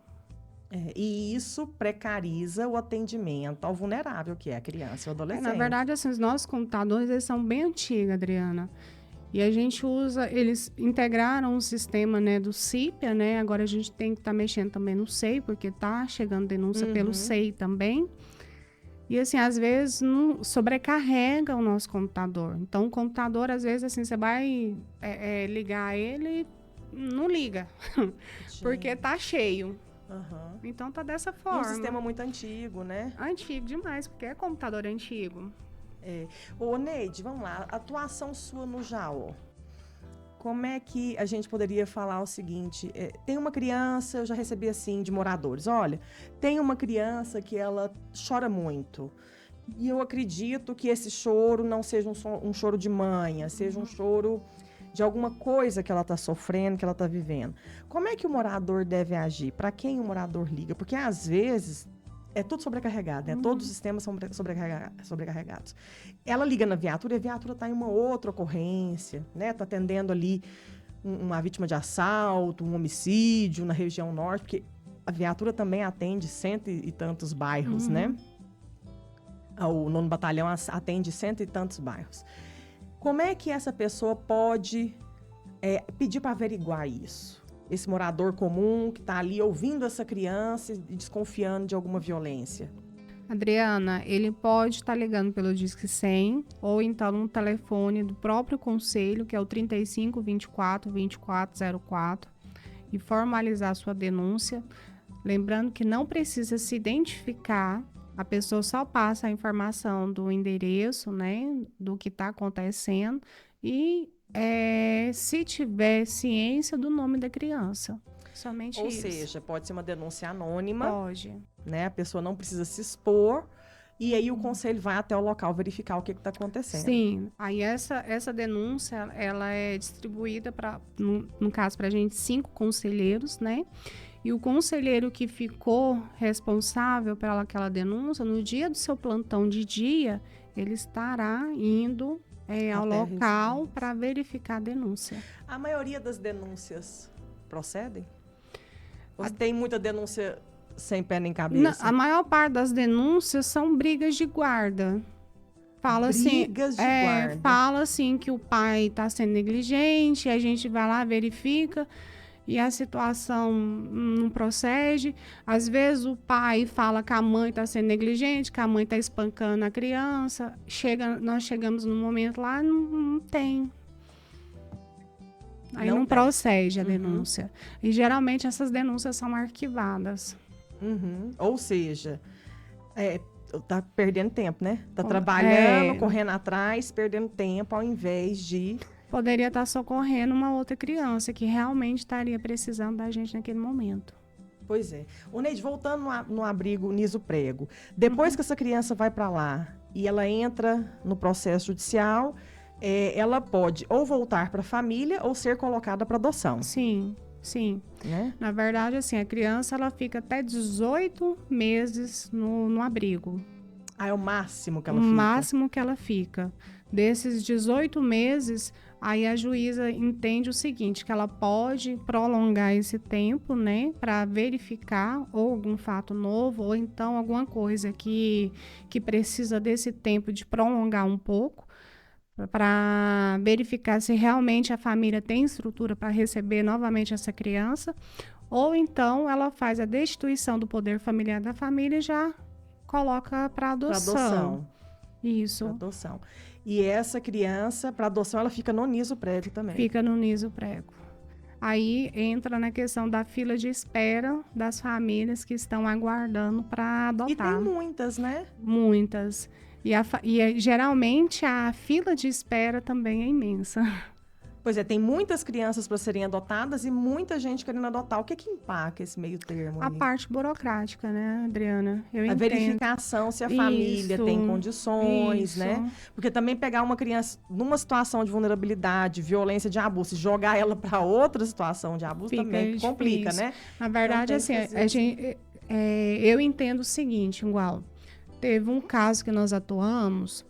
E isso precariza o atendimento ao vulnerável, que é a criança e o adolescente. Na verdade, assim, os nossos computadores eles são bem antigos, Adriana. E a gente usa, eles integraram o sistema, né, do CIPA, né? Agora a gente tem que estar mexendo também no SEI, porque tá chegando denúncia pelo SEI também. E assim, às vezes sobrecarrega o nosso computador. Então, o computador, às vezes, assim, você vai ligar ele e não liga, porque tá cheio. Uhum. Então, tá dessa E forma. um sistema muito antigo, né? Antigo demais, porque é computador antigo. Ô, Neide, vamos lá. Atuação sua no JAO. Como é que a gente poderia falar o seguinte? Tem uma criança, eu já recebi assim de moradores. Olha, tem uma criança que ela chora muito. E eu acredito que esse choro não seja um choro de manha, seja um choro de alguma coisa que ela está sofrendo, que ela está vivendo. Como é que o morador deve agir? Para quem o morador liga? Porque às vezes é tudo sobrecarregado, né? Todos os sistemas são sobrecarregados. Ela liga na viatura e a viatura está em uma outra ocorrência, né? Está atendendo ali uma vítima de assalto, um homicídio na região norte, porque a viatura também atende cento e tantos bairros, né? O 9º Batalhão atende cento e tantos bairros. Como é que essa pessoa pode pedir para averiguar isso? Esse morador comum que está ali ouvindo essa criança e desconfiando de alguma violência. Adriana, ele pode estar ligando pelo Disque 100 ou então no telefone do próprio conselho, que é o 35 24 24 04, e formalizar a sua denúncia. Lembrando que não precisa se identificar, a pessoa só passa a informação do endereço, né, do que está acontecendo e se tiver ciência do nome da criança. Somente Ou isso. Ou seja, pode ser uma denúncia anônima. Pode. Né? A pessoa não precisa se expor. E aí o conselho vai até o local verificar o que está acontecendo. Sim. Aí essa denúncia, ela é distribuída, no caso, para a gente, 5 conselheiros, né? E o conselheiro que ficou responsável pela aquela denúncia, no dia do seu plantão de dia, ele estará indo ao local para verificar a denúncia. A maioria das denúncias procedem? Ou tem muita denúncia sem pé nem cabeça? A maior parte das denúncias são brigas de guarda. Brigas de guarda. Fala assim que o pai está sendo negligente, a gente vai lá, verifica e a situação não procede. Às vezes o pai fala que a mãe está sendo negligente, que a mãe está espancando a criança. Nós chegamos no momento lá, não tem. Aí não procede a denúncia. E geralmente essas denúncias são arquivadas. Ou seja, tá perdendo tempo, né? Tá trabalhando, correndo atrás, perdendo tempo, ao invés de... Poderia estar socorrendo uma outra criança que realmente estaria precisando da gente naquele momento. Pois é. O Neide, voltando no abrigo Niso Prego, depois que essa criança vai para lá e ela entra no processo judicial, ela pode ou voltar para a família ou ser colocada para adoção. Sim. Né? Na verdade, assim, a criança ela fica até 18 meses no abrigo. É o máximo que ela fica? O máximo que ela fica. Desses 18 meses, aí a juíza entende o seguinte, que ela pode prolongar esse tempo, né, para verificar ou algum fato novo, ou então alguma coisa que precisa desse tempo de prolongar um pouco, para verificar se realmente a família tem estrutura para receber novamente essa criança, ou então ela faz a destituição do poder familiar da família e já coloca para adoção. Isso. Pra adoção. E essa criança, para adoção, ela fica no Niso Prego também? Fica no Niso Prego. Aí entra na questão da fila de espera das famílias que estão aguardando para adotar. E tem muitas, né? Muitas. Geralmente a fila de espera também é imensa. Pois é, tem muitas crianças para serem adotadas e muita gente querendo adotar. O que empaca esse meio termo aí? A parte burocrática, né, Adriana? A verificação se a família tem condições, né? Porque também pegar uma criança numa situação de vulnerabilidade, violência de abuso, e jogar ela para outra situação de abuso também complica, né? Na verdade, então, assim, eu entendo o seguinte, igual, teve um caso que nós atuamos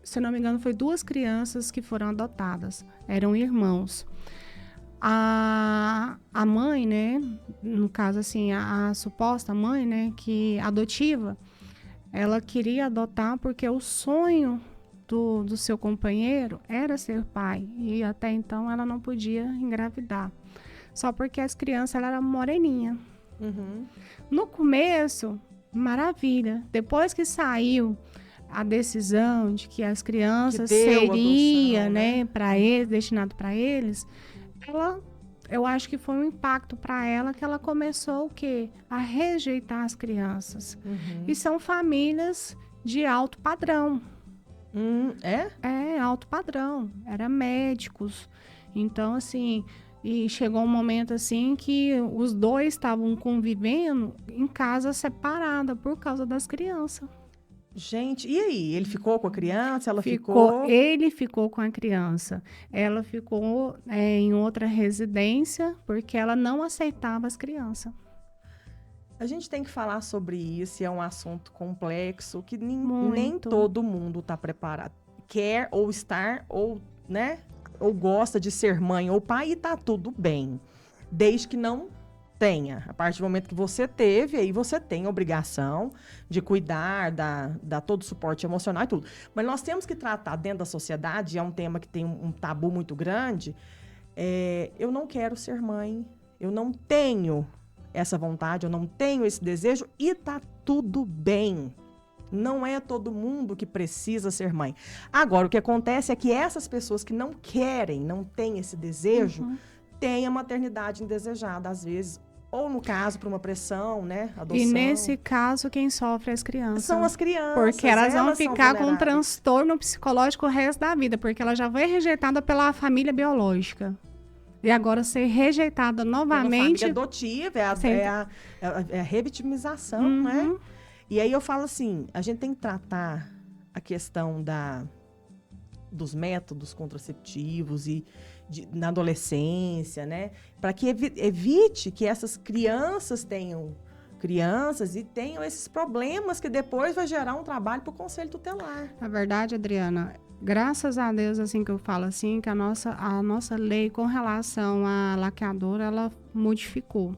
se não me engano, foi 2 crianças que foram adotadas. Eram irmãos. A mãe, né? No caso, assim, a suposta mãe, né? Que adotiva, ela queria adotar porque o sonho do seu companheiro era ser pai. E até então ela não podia engravidar. Só porque as crianças ela era moreninha. Uhum. No começo, maravilha. Depois que saiu a decisão de que as crianças seria, adoção, né, para eles, destinado para eles, eu acho que foi um impacto para ela que ela começou o quê? A rejeitar as crianças. Uhum. E são famílias de alto padrão. É? É, alto padrão. Era médicos. Então, assim, e chegou um momento assim que os dois estavam convivendo em casa separada por causa das crianças. Gente, e aí? Ele ficou com a criança? Ela ficou? Ele ficou com a criança. Ela ficou em outra residência porque ela não aceitava as crianças. A gente tem que falar sobre isso, é um assunto complexo que nem Muito. todo mundo está preparado. Quer ou estar, ou, né, ou gosta de ser mãe ou pai e tá tudo bem. Desde que não tenha. A partir do momento que você teve, aí você tem a obrigação de cuidar, dar todo o suporte emocional e tudo. Mas nós temos que tratar dentro da sociedade, é um tema que tem um tabu muito grande, eu não quero ser mãe, eu não tenho essa vontade, eu não tenho esse desejo e tá tudo bem. Não é todo mundo que precisa ser mãe. Agora, o que acontece é que essas pessoas que não querem, não têm esse desejo, têm a maternidade indesejada, às vezes, ou no caso, por uma pressão, né? Adoção. E nesse caso, quem sofre é as crianças. São as crianças. Porque elas vão ficar com um vulneráveis. transtorno psicológico o resto da vida, porque ela já foi rejeitada pela família biológica. E agora ser rejeitada novamente. Família adotiva, é a revitimização, né? E aí eu falo assim, a gente tem que tratar a questão dos métodos contraceptivos e na adolescência, né? Para que evite que essas crianças tenham crianças e tenham esses problemas que depois vai gerar um trabalho para o Conselho Tutelar. Na verdade, Adriana, graças a Deus, assim que eu falo assim, que a nossa lei com relação à laqueadora, ela modificou.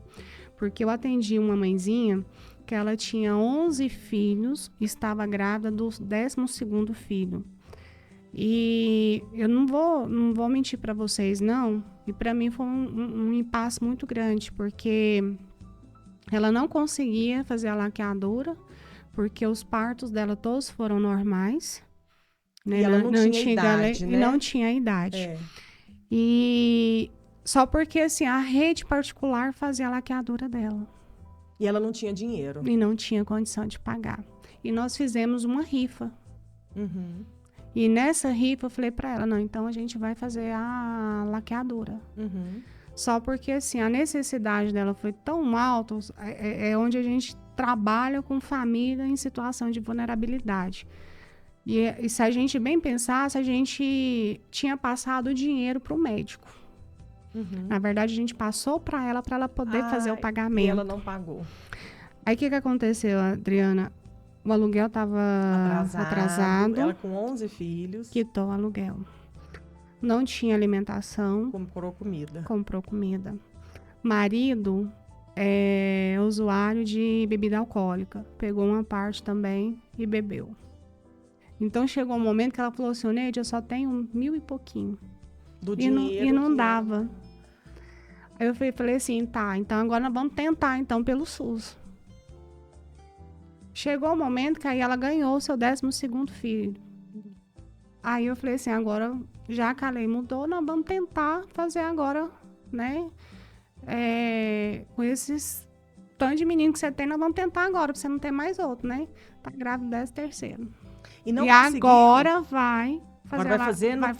Porque eu atendi uma mãezinha que ela tinha 11 filhos, estava grávida do 12º filho. E eu não vou mentir para vocês, não. E para mim foi um impasse muito grande, porque ela não conseguia fazer a laqueadura, porque os partos dela todos foram normais. Né? E ela não tinha idade, né? E não tinha idade. E só porque assim, a rede particular fazia a laqueadura dela. E ela não tinha dinheiro. E não tinha condição de pagar. E nós fizemos uma rifa. Uhum. E nessa rifa eu falei para ela, não, então a gente vai fazer a laqueadura. Uhum. Só porque assim, a necessidade dela foi tão alta, é onde a gente trabalha com família em situação de vulnerabilidade. E se a gente bem pensasse, a gente tinha passado o dinheiro para o médico. Uhum. Na verdade, a gente passou para ela poder fazer o pagamento. E ela não pagou. Aí o que aconteceu, Adriana? O aluguel estava atrasado. Ela com 11 filhos. Quitou o aluguel. Não tinha alimentação. Comprou comida. Marido é usuário de bebida alcoólica. Pegou uma parte também e bebeu. Então chegou um momento que ela falou assim, Neide, eu só tenho 1.000 e pouquinho. Do dinheiro. E não dava. Aí eu falei assim, tá, então agora nós vamos tentar então pelo SUS. Chegou o momento que aí ela ganhou o seu 12º filho. Aí eu falei assim, agora já que a lei mudou, nós vamos tentar fazer agora, né? Com esses tanto de menino que você tem, nós vamos tentar agora, pra você não ter mais outro, né? Tá grávida 13º. E agora vai fazer Qual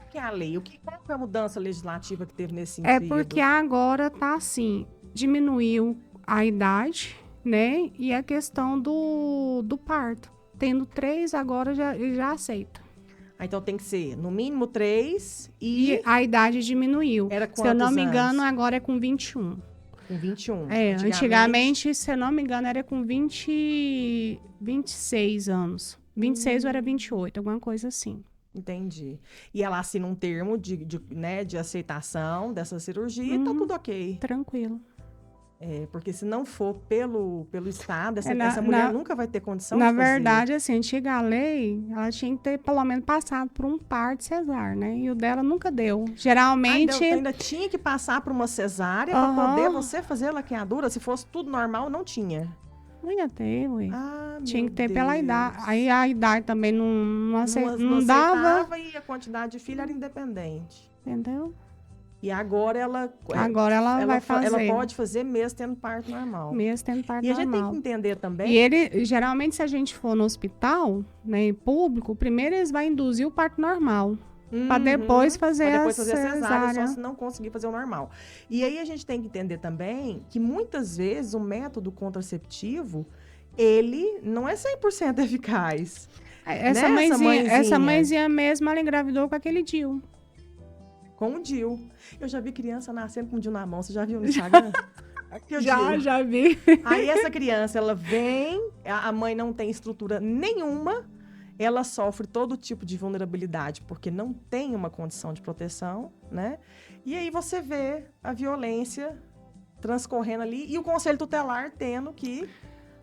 que é a lei? Qual foi a mudança legislativa que teve nesse sentido? É porque agora tá assim, diminuiu a idade, né? E a questão do parto. Tendo 3, agora já aceita. Então tem que ser no mínimo 3 e a idade diminuiu. Era quantos Se eu não me anos? engano, agora é com 21. Com 21. Antigamente, se eu não me engano, era com 26 anos. 26 ou era 28, alguma coisa assim. Entendi. E ela assina um termo de aceitação dessa cirurgia e tá tudo ok. Tranquilo. Porque se não for pelo Estado, essa mulher nunca vai ter condição de fazer. Na verdade, assim, a antiga lei, ela tinha que ter pelo menos passado por um parto cesárea, né? E o dela nunca deu. Geralmente... Ainda tinha que passar por uma cesárea para poder você fazer a laqueadura? Se fosse tudo normal, não tinha. Não ia ter, ué. Tinha que ter pela idade. Aí a idade também não aceitava e a quantidade de filho era independente. Entendeu? E agora ela vai fazer. Ela pode fazer mesmo tendo parto normal. Mesmo tendo parto normal. E a gente tem que entender também... E geralmente, se a gente for no hospital, né, público, primeiro eles vão induzir o parto normal. Para depois fazer a cesárea. Só se não conseguir fazer o normal. E aí a gente tem que entender também que muitas vezes o método contraceptivo, ele não é 100% eficaz. Essa mãezinha mesmo, ela engravidou com aquele DIU. Com o DIU. Eu já vi criança nascendo com o DIU na mão. Você já viu no Instagram? Já vi. Aí essa criança, ela vem, a mãe não tem estrutura nenhuma, ela sofre todo tipo de vulnerabilidade, porque não tem uma condição de proteção, né? E aí você vê a violência transcorrendo ali e o Conselho Tutelar tendo que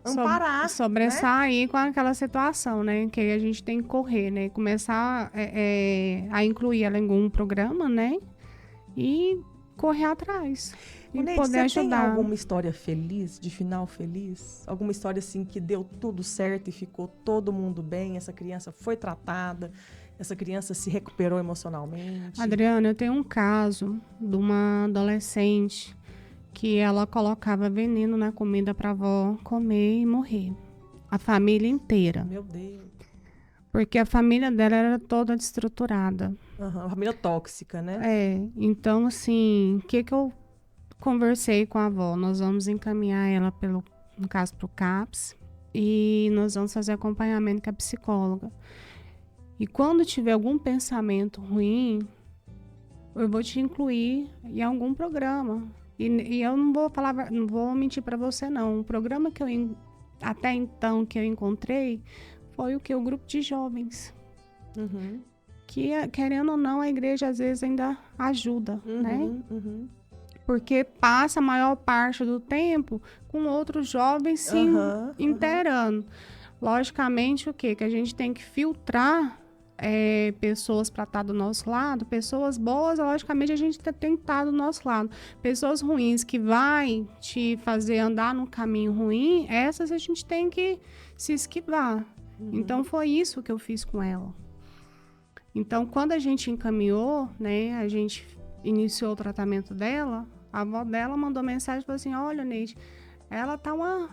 amparar. Sobressair, né? Com aquela situação, né? Que a gente tem que correr, né? Começar a incluir ela em algum programa, né? E correr atrás. Neide, poder ajudar. Tem alguma história feliz, de final feliz? Alguma história assim que deu tudo certo e ficou todo mundo bem? Essa criança foi tratada? Essa criança se recuperou emocionalmente? Adriana, eu tenho um caso de uma adolescente que ela colocava veneno na comida para a avó comer e morrer. A família inteira. Meu Deus. Porque a família dela era toda desestruturada. Uma família tóxica, né? Então assim, o que eu conversei com a avó? Nós vamos encaminhar ela, no caso, para o CAPS, e nós vamos fazer acompanhamento com a psicóloga. E quando tiver algum pensamento ruim, eu vou te incluir em algum programa. E eu não vou mentir para você, não. O programa que até então que eu encontrei foi o grupo de jovens. Uhum. Que, querendo ou não, a igreja às vezes ainda ajuda, né? Uhum. Porque passa a maior parte do tempo com outros jovens se inteirando. Logicamente, que a gente tem que filtrar pessoas para estar do nosso lado. Pessoas boas, logicamente, a gente tem que estar do nosso lado. Pessoas ruins que vai te fazer andar no caminho ruim, essas a gente tem que se esquivar. Então, foi isso que eu fiz com ela. Então, quando a gente encaminhou, né, a gente iniciou o tratamento dela, a avó dela mandou mensagem e falou assim: olha, Neide, ela tá uma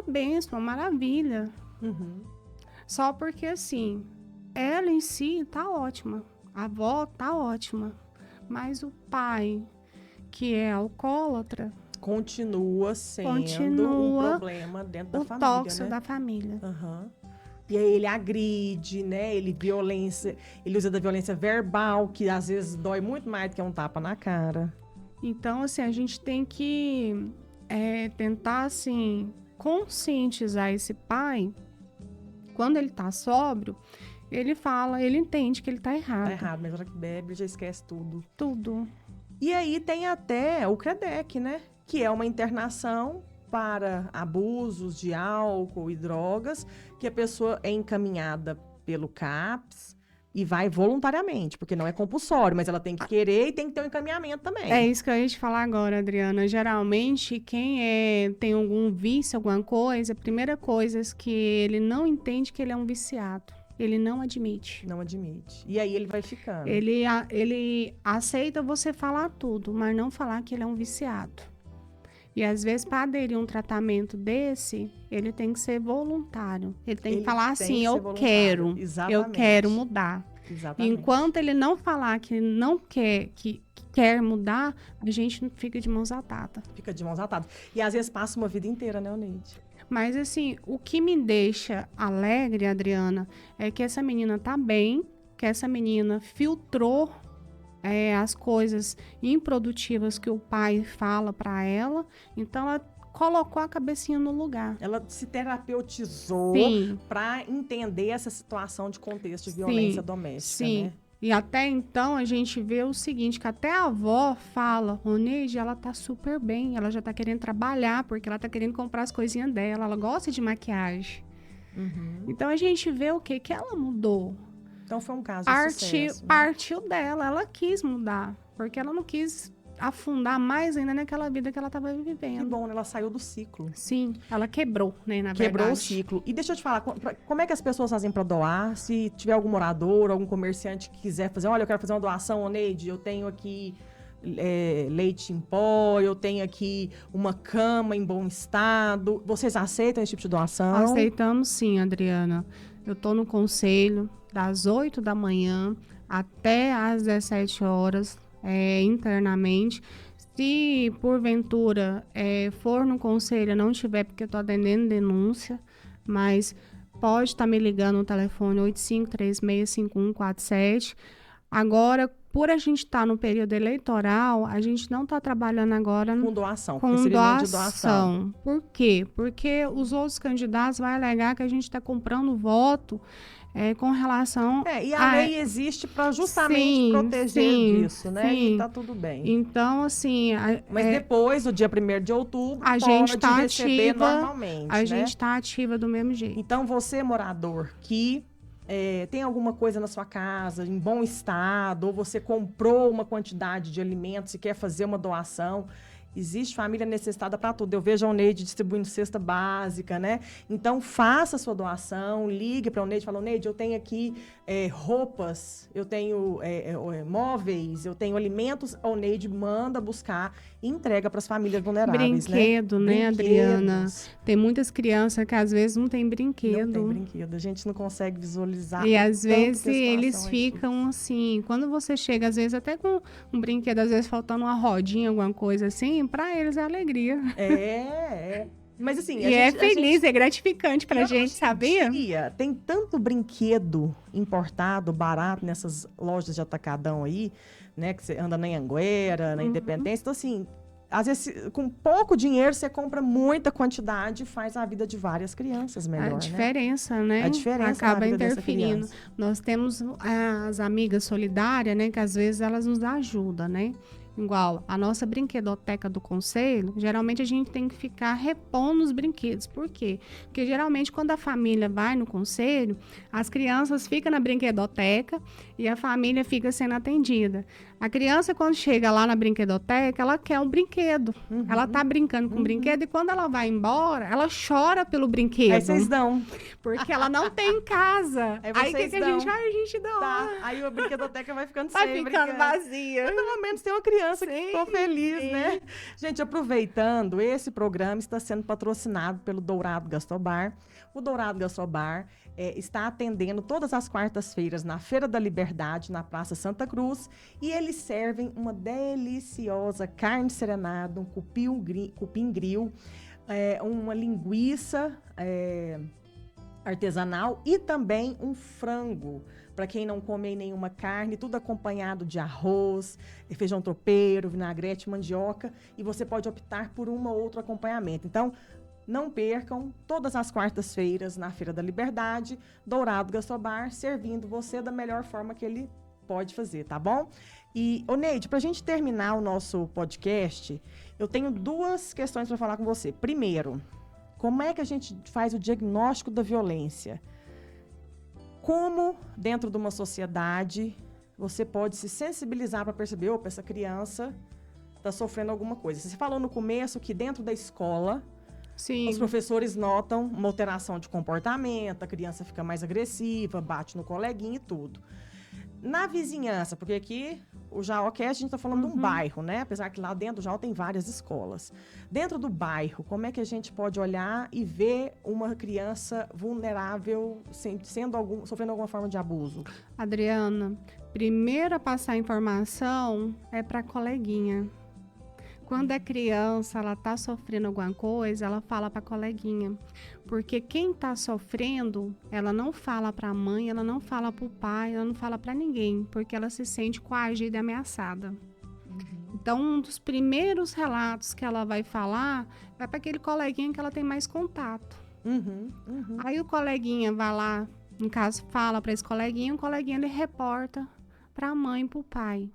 bênção, uma maravilha. Só porque, assim, ela em si tá ótima, a avó tá ótima, mas o pai, que é alcoólatra, continua sendo um problema dentro da família, o tóxico da família. E aí ele agride, né? Ele usa da violência verbal, que às vezes dói muito mais do que um tapa na cara. Então, assim, a gente tem que tentar, assim, conscientizar esse pai. Quando ele tá sóbrio, ele entende que ele tá errado. Tá errado, mas na hora que bebe, ele já esquece tudo. Tudo. E aí tem até o CREDEC, né? Que é uma internação para abusos de álcool e drogas, que a pessoa é encaminhada pelo CAPS e vai voluntariamente, porque não é compulsório, mas ela tem que querer e tem que ter um encaminhamento também. É isso que eu ia te falar agora, Adriana. Geralmente, quem tem algum vício, alguma coisa, a primeira coisa é que ele não entende que ele é um viciado. Ele não admite. Não admite. E aí ele vai ficando. Ele aceita você falar tudo, mas não falar que ele é um viciado. E às vezes, para aderir a um tratamento desse, ele tem que ser voluntário. Ele tem que falar assim: eu quero mudar. Exatamente. Enquanto ele não falar que ele não quer, que quer mudar, a gente fica de mãos atadas. Fica de mãos atadas. E às vezes passa uma vida inteira, né, Neide? Mas assim, o que me deixa alegre, Adriana, é que essa menina tá bem, que essa menina filtrou as coisas improdutivas que o pai fala para ela, então ela colocou a cabecinha no lugar. Ela se terapeutizou para entender essa situação de contexto de violência doméstica, Sim. né? E até então a gente vê o seguinte, que até a avó fala, Roneide, ela tá super bem, ela já tá querendo trabalhar, porque ela tá querendo comprar as coisinhas dela, ela gosta de maquiagem. Então a gente vê o quê? Que ela mudou. Então foi um caso de sucesso, né? Partiu dela, ela quis mudar, porque ela não quis afundar mais ainda naquela vida que ela estava vivendo. Que bom, né? Ela saiu do ciclo. Sim, ela quebrou, né, na Quebrou verdade. o ciclo. E deixa eu te falar, como é que as pessoas fazem para doar? Se tiver algum morador, algum comerciante que quiser fazer, olha, eu quero fazer uma doação, Oneide, eu tenho aqui leite em pó, eu tenho aqui uma cama em bom estado. Vocês aceitam esse tipo de doação? Aceitamos sim, Adriana. Eu estou no conselho das 8 da manhã até às 17 horas, internamente. Se, porventura, for no conselho, não tiver, porque eu estou atendendo denúncia, mas pode estar me ligando no telefone 85365147. Agora, por a gente estar no período eleitoral, a gente não está trabalhando agora com doação, com recebimento de doação. Por quê? Porque os outros candidatos vão alegar que a gente está comprando voto com relação e a lei existe para justamente proteger disso, né? Sim. E tá tudo bem. Então, assim... Mas depois, do dia 1º de outubro, a gente tá receber ativa, normalmente, a gente está ativa do mesmo jeito. Então, você, morador, que tem alguma coisa na sua casa em bom estado, ou você comprou uma quantidade de alimentos e quer fazer uma doação... Existe família necessitada para tudo. Eu vejo a Oneide distribuindo cesta básica, né? Então, faça a sua doação, ligue para a Oneide e fala, Oneide, eu tenho aqui roupas, eu tenho móveis, eu tenho alimentos. A Oneide manda buscar e entrega para as famílias vulneráveis, Brinquedo, né, Adriana? Tem muitas crianças que às vezes não tem brinquedo. Não tem brinquedo, a gente não consegue visualizar. E às vezes eles ficam assim, quando você chega, às vezes até com um brinquedo, às vezes faltando uma rodinha, alguma coisa assim, para eles é alegria. Mas assim... E feliz, é gratificante pra gente, sabia? Tem tanto brinquedo importado, barato, nessas lojas de atacadão aí, né? Que você anda na Anhanguera, na Independência. Então, assim, às vezes, com pouco dinheiro, você compra muita quantidade e faz a vida de várias crianças melhor, A diferença, né? A diferença acaba interferindo. Nós temos as amigas solidárias, né? Que às vezes elas nos ajudam, né? Igual a nossa brinquedoteca do conselho, geralmente a gente tem que ficar repondo os brinquedos. Por quê? Porque geralmente quando a família vai no conselho, as crianças ficam na brinquedoteca e a família fica sendo atendida. A criança, quando chega lá na brinquedoteca, ela quer um brinquedo. Ela tá brincando com o brinquedo e quando ela vai embora, ela chora pelo brinquedo. Aí vocês dão. Porque ela não tem em casa. Aí que a gente dá? Tá. Aí a brinquedoteca vai ficando sem brinquedo. Vai ficando vazia. Mas pelo menos tem uma criança que ficou feliz, né? Gente, aproveitando, esse programa está sendo patrocinado pelo Dourado Gastrobar. O Dourado Gastrobar está atendendo todas as quartas-feiras na Feira da Liberdade, na Praça Santa Cruz, e eles servem uma deliciosa carne serenada, um cupim grill, uma linguiça artesanal e também um frango. Para quem não come nenhuma carne, tudo acompanhado de arroz, feijão tropeiro, vinagrete, mandioca, e você pode optar por um ou outro acompanhamento. Então, não percam, todas as quartas-feiras na Feira da Liberdade, Dourado Gastrobar, servindo você da melhor forma que ele pode fazer, tá bom? E, Oneide, para a gente terminar o nosso podcast, eu tenho 2 questões para falar com você. Primeiro, como é que a gente faz o diagnóstico da violência? Como, dentro de uma sociedade, você pode se sensibilizar para perceber, opa, essa criança está sofrendo alguma coisa. Você falou no começo que dentro da escola, Sim. Os professores notam uma alteração de comportamento, a criança fica mais agressiva, bate no coleguinha e tudo. Na vizinhança, porque aqui o Jaóquest, a gente está falando de um bairro, né? Apesar que lá dentro do Jaó tem várias escolas. Dentro do bairro, como é que a gente pode olhar e ver uma criança vulnerável sofrendo alguma forma de abuso? Adriana, primeiro a passar a informação é para a coleguinha. Quando a criança ela está sofrendo alguma coisa, ela fala para a coleguinha. Porque quem está sofrendo, ela não fala para a mãe, ela não fala para o pai, ela não fala para ninguém, porque ela se sente coagida e ameaçada. Então, um dos primeiros relatos que ela vai falar é para aquele coleguinha que ela tem mais contato. Aí o coleguinha vai lá, no caso, fala para esse coleguinha, o coleguinha ele reporta para a mãe e para o pai.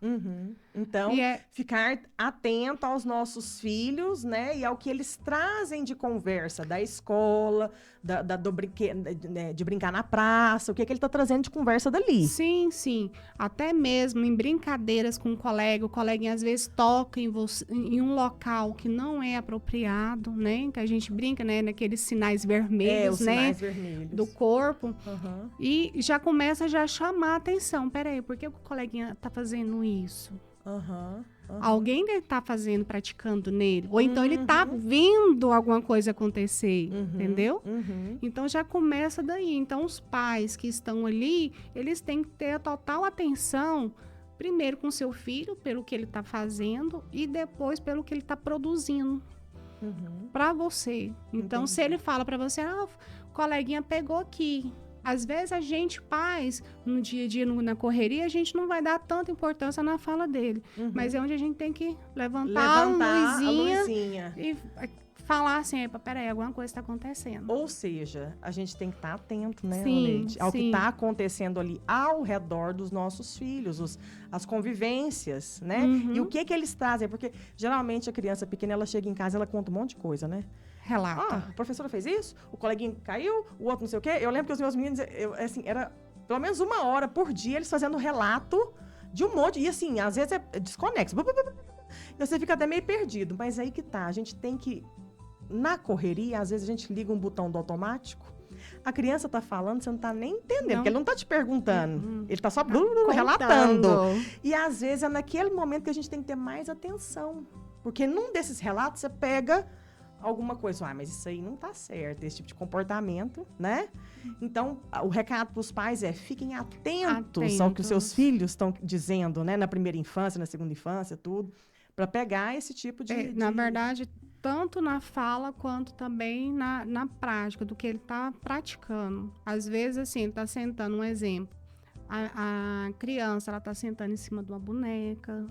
Então, ficar atento aos nossos filhos, né? E ao que eles trazem de conversa da escola, do de brincar na praça, o que ele está trazendo de conversa dali. Sim, sim. Até mesmo em brincadeiras com o coleguinha às vezes toca em um local que não é apropriado, né? Que a gente brinca, né? Naqueles sinais vermelhos, os né? sinais vermelhos. Do corpo. E já começa a chamar a atenção. Peraí, por que o coleguinha tá fazendo isso? Alguém deve estar praticando nele. Ou então ele tá vendo alguma coisa acontecer, entendeu? Então já começa daí. Então os pais que estão ali, eles têm que ter a total atenção, primeiro com seu filho, pelo que ele está fazendo, e depois pelo que ele está produzindo para você. Então, se ele fala para você, o coleguinha pegou aqui. Às vezes a gente, pais, no dia a dia, na correria, a gente não vai dar tanta importância na fala dele. Mas é onde a gente tem que levantar a luzinha e falar assim, peraí, alguma coisa está acontecendo. Ou seja, a gente tem que estar atento, né, sim, Oneide, ao que está acontecendo ali ao redor dos nossos filhos, as convivências, né? E o que eles trazem, porque geralmente a criança pequena, ela chega em casa e ela conta um monte de coisa, né? Relata. A professora fez isso, o coleguinha caiu, o outro não sei o quê. Eu lembro que os meus meninos, era pelo menos 1 hora por dia eles fazendo relato de um monte. E assim, às vezes é desconexo. E você fica até meio perdido. Mas aí que tá, a gente tem que, na correria, às vezes a gente liga um botão do automático. A criança tá falando, você não tá nem entendendo, porque ele não tá te perguntando. Ele tá só relatando. E às vezes é naquele momento que a gente tem que ter mais atenção. Porque num desses relatos você pega alguma coisa, mas isso aí não tá certo, esse tipo de comportamento, né? Então, o recado para os pais é: fiquem atentos ao que os seus filhos estão dizendo, né? Na primeira infância, na segunda infância, tudo, para pegar esse tipo de... Na verdade, tanto na fala quanto também na prática, do que ele tá praticando. Às vezes, assim, ele tá sentando, um exemplo, a criança, ela tá sentando em cima de uma boneca.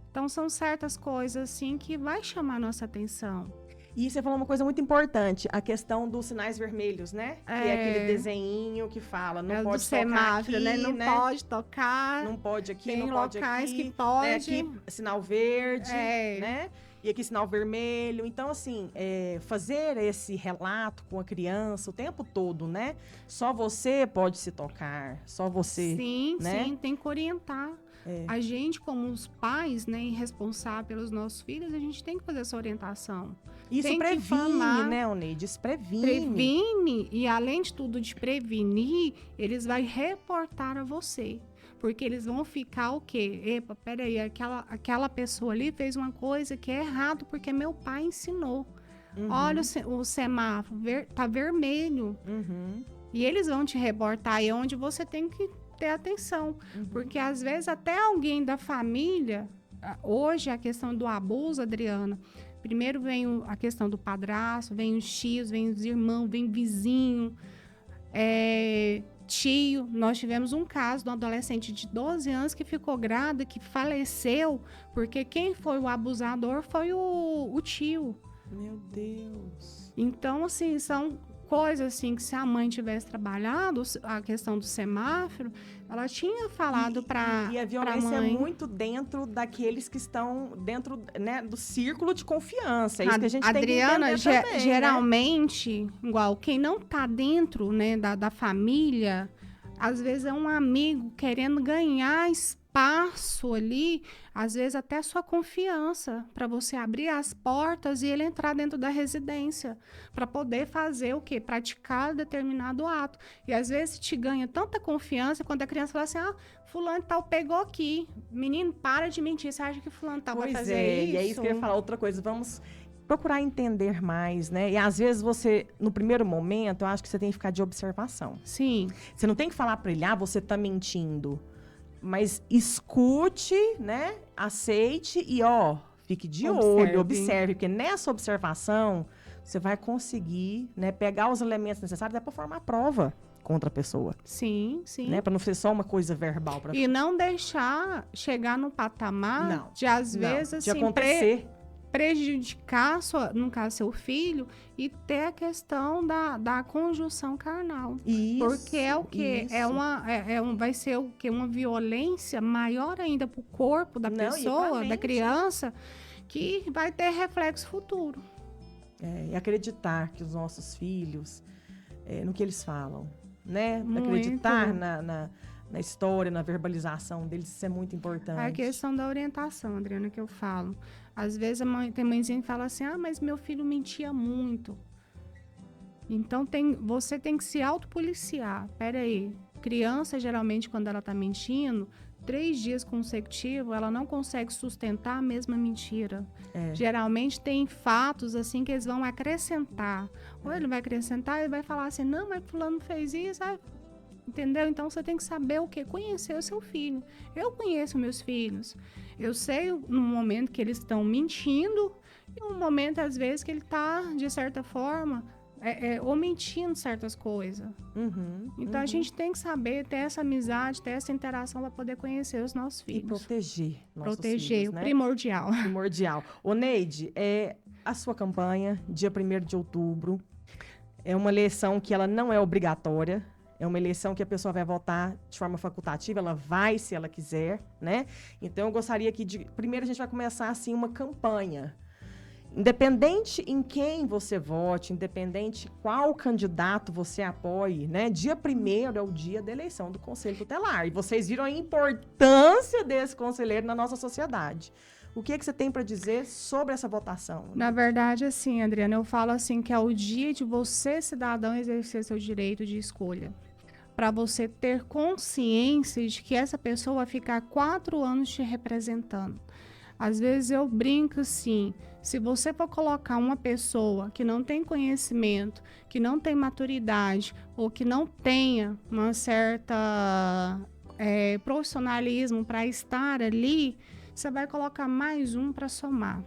Então, são certas coisas, assim, que vai chamar a nossa atenção. E você falou uma coisa muito importante, a questão dos sinais vermelhos, né? Que é aquele desenhinho que fala, não pode tocar semáforo, aqui, né? Não pode tocar. Não pode aqui, tem não pode locais aqui. Que pode. Né? Aqui, sinal verde, né? E aqui, sinal vermelho. Então, assim, fazer esse relato com a criança o tempo todo, né? Só você pode se tocar, só você. Sim, né? sim, tem que orientar. A gente, como os pais, né, responsáveis pelos nossos filhos, a gente tem que fazer essa orientação. Isso tem previne, né, Oneide? Isso previne. Previne, e além de tudo de prevenir, eles vão reportar a você. Porque eles vão ficar o quê? Epa, peraí, aquela pessoa ali fez uma coisa que é errado porque meu pai ensinou. Olha o semáforo, tá vermelho. E eles vão te reportar, e é onde você tem que ter atenção, porque às vezes até alguém da família, hoje a questão do abuso, Adriana, primeiro vem a questão do padrasto, vem os tios, vem os irmãos, vem vizinho, tio. Nós tivemos um caso de um adolescente de 12 anos que ficou grávida, que faleceu, porque quem foi o abusador foi o tio. Meu Deus! Então, assim, são coisa assim que, se a mãe tivesse trabalhado a questão do semáforo, ela tinha falado para E a violência é muito dentro daqueles que estão dentro, né, do círculo de confiança. É isso que a gente Adriana, tem que entender também, geralmente, né? Igual, quem não tá dentro, né, da família, às vezes é um amigo querendo ganhar espaço ali, às vezes até sua confiança, para você abrir as portas e ele entrar dentro da residência, para poder fazer o quê? Praticar determinado ato. E às vezes te ganha tanta confiança quando a criança fala assim: fulano tal pegou aqui. Menino, para de mentir, você acha que fulano tal vai fazer isso? E é isso que eu ia falar. Outra coisa, vamos procurar entender mais, né? E às vezes você, no primeiro momento, eu acho que você tem que ficar de observação. Sim. Você não tem que falar para ele: você tá mentindo. Mas escute, né? Aceite e, fique de olho, observe. Porque nessa observação, você vai conseguir, né, pegar os elementos necessários para formar prova contra a pessoa. Sim, sim. Né? Para não ser só uma coisa verbal. E não deixar chegar no patamar de, às vezes, de assim, acontecer. prejudicar, no caso, seu filho, e ter a questão da conjunção carnal. Isso, porque é o quê? Vai ser o quê? Uma violência maior ainda para o corpo da pessoa, da criança, que vai ter reflexo futuro. E acreditar que os nossos filhos, no que eles falam, né? Muito. Acreditar na história, na verbalização deles, isso é muito importante. A questão da orientação, Adriana, que eu falo. Às vezes tem mãezinha que fala assim, mas meu filho mentia muito. Então, você tem que se autopoliciar. Peraí, criança, geralmente, quando ela está mentindo, 3 dias consecutivos, ela não consegue sustentar a mesma mentira. Geralmente, tem fatos, assim, que eles vão acrescentar. Ou ele vai acrescentar e vai falar assim, não, mas fulano fez isso, entendeu? Então, você tem que saber o quê? Conhecer o seu filho. Eu conheço meus filhos. Eu sei no momento que eles estão mentindo e no momento, às vezes, que ele está, de certa forma, omitindo certas coisas. Então, a gente tem que saber ter essa amizade, ter essa interação para poder conhecer os nossos filhos. E proteger nossos proteger, filhos, né? Primordial. Primordial. Ô, Neide, a sua campanha, dia 1º de outubro, é uma eleição que ela não é obrigatória. É uma eleição que a pessoa vai votar de forma facultativa, ela vai se ela quiser, né? Então, eu gostaria que, primeiro, a gente vai começar, assim, uma campanha. Independente em quem você vote, independente qual candidato você apoie, né? Dia 1º é o dia da eleição do Conselho Tutelar. E vocês viram a importância desse conselheiro na nossa sociedade. O que você tem para dizer sobre essa votação? Na verdade, assim, Adriana, eu falo assim que é o dia de você, cidadão, exercer seu direito de escolha. Para você ter consciência de que essa pessoa vai ficar 4 anos te representando. Às vezes eu brinco assim, se você for colocar uma pessoa que não tem conhecimento, que não tem maturidade ou que não tenha uma certa profissionalismo para estar ali, você vai colocar mais um para somar.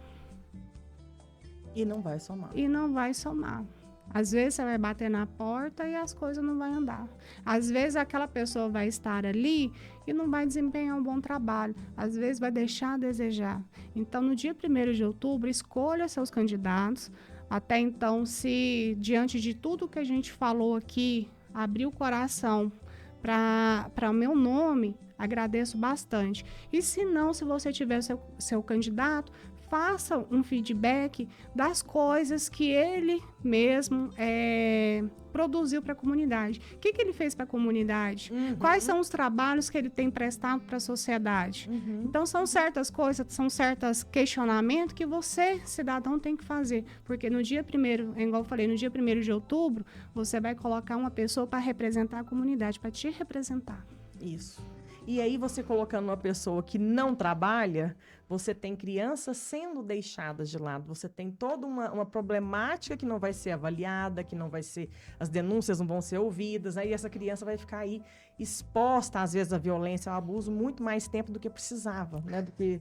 E não vai somar. E não vai somar. Às vezes você vai bater na porta e as coisas não vão andar. Às vezes aquela pessoa vai estar ali e não vai desempenhar um bom trabalho. Às vezes vai deixar a desejar. Então, no dia 1º de outubro, escolha seus candidatos. Até então, se diante de tudo que a gente falou aqui, abrir o coração para o meu nome, agradeço bastante. E se não, se você tiver seu candidato, faça um feedback das coisas que ele mesmo produziu para a comunidade. O que ele fez para a comunidade? Quais são os trabalhos que ele tem prestado para a sociedade? Então, são certas coisas, são certos questionamentos que você, cidadão, tem que fazer. Porque no dia 1º, igual eu falei, no dia 1º de outubro, você vai colocar uma pessoa para representar a comunidade, para te representar. Isso. E aí, você colocando uma pessoa que não trabalha, você tem crianças sendo deixadas de lado. Você tem toda uma problemática que não vai ser avaliada, que não vai ser... As denúncias não vão ser ouvidas. Aí essa criança vai ficar aí exposta, às vezes, à violência, ao abuso, muito mais tempo do que precisava, né? Do que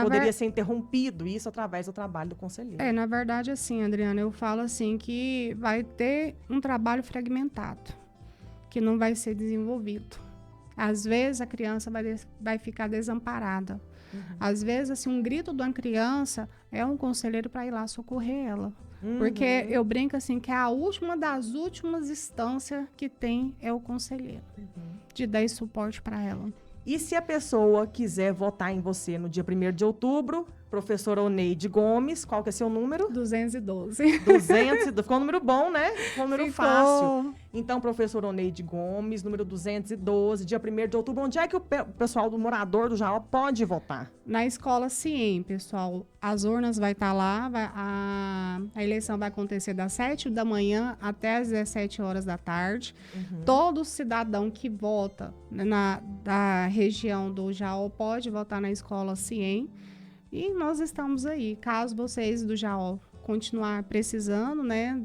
poderia ser interrompido, isso através do trabalho do conselheiro. Na verdade, assim, Adriana, eu falo assim que vai ter um trabalho fragmentado, que não vai ser desenvolvido. Às vezes, a criança vai ficar desamparada. Às vezes, assim, um grito de uma criança é um conselheiro para ir lá socorrer ela. Porque eu brinco assim que a última das últimas instâncias que tem é o conselheiro. De dar esse suporte para ela. E se a pessoa quiser votar em você no dia 1º de outubro, professora Oneide Gomes, qual que é seu número? 212. 212, ficou um número bom, né? Ficou um número fácil. Então, professora Oneide Gomes, número 212, dia 1º de outubro. Onde é que o pessoal do morador do Jaó pode votar? Na escola CIEM, pessoal. As urnas vai estar lá, a eleição vai acontecer das 7 da manhã até as 17 horas da tarde. Todo cidadão que vota da região do Jaó pode votar na escola CIEM. E nós estamos aí. Caso vocês do Jaó continuar precisando, né,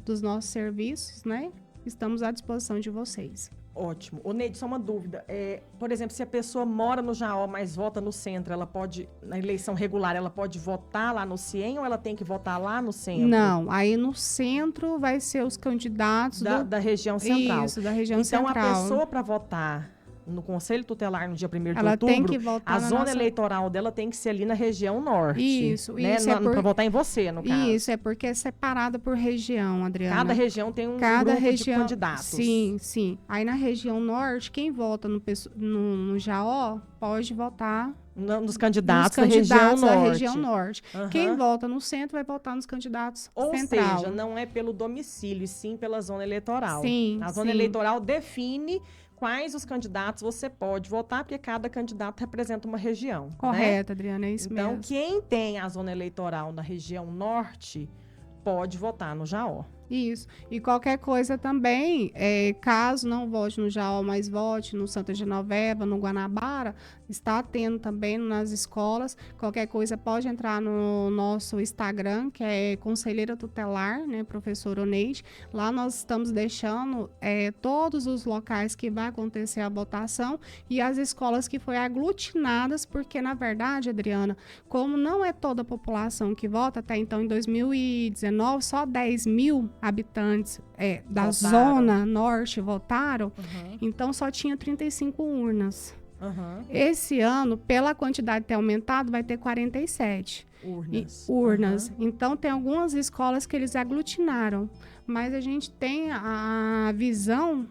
dos nossos serviços, né, estamos à disposição de vocês. Ótimo. Ô, Neide, só uma dúvida. Por exemplo, se a pessoa mora no Jaó, mas vota no centro, ela pode, na eleição regular, ela pode votar lá no CIEM ou ela tem que votar lá no centro? Não, aí no centro vai ser os candidatos da região central. Isso, da região central. Então, a pessoa para votar no Conselho Tutelar no dia 1º de Ela outubro, tem que votar a na zona nossa... eleitoral dela tem que ser ali na região norte. Isso, né? isso é Para votar em você, no caso. Isso, é porque é separada por região, Adriana. Cada região tem um Cada grupo região, de candidatos. Sim, sim. Aí na região norte, quem vota no Jaó pode votar Nos candidatos da região norte. Uhum. Quem vota no centro vai votar nos candidatos Ou central. seja, não é pelo domicílio, e sim pela zona eleitoral. Sim, a zona eleitoral define quais os candidatos você pode votar, porque cada candidato representa uma região. Correto, né? Adriana, é isso então, mesmo. quem tem a zona eleitoral na região norte pode votar no Jaó. Isso. E qualquer coisa também, caso não vote no Jaó, mas vote no Santa Genoveva, no Guanabara, está tendo também nas escolas. Qualquer coisa pode entrar no nosso Instagram, que é Conselheira Tutelar, né, professor Oneide. Lá nós estamos deixando todos os locais que vai acontecer a votação e as escolas que foram aglutinadas, porque, na verdade, Adriana, como não é toda a população que vota, até então, em 2019, só 10 mil habitantes da zona norte votaram, então só tinha 35 urnas. Esse ano, pela quantidade ter aumentado, vai ter 47 urnas. Então, tem algumas escolas que eles aglutinaram, mas a gente tem a visão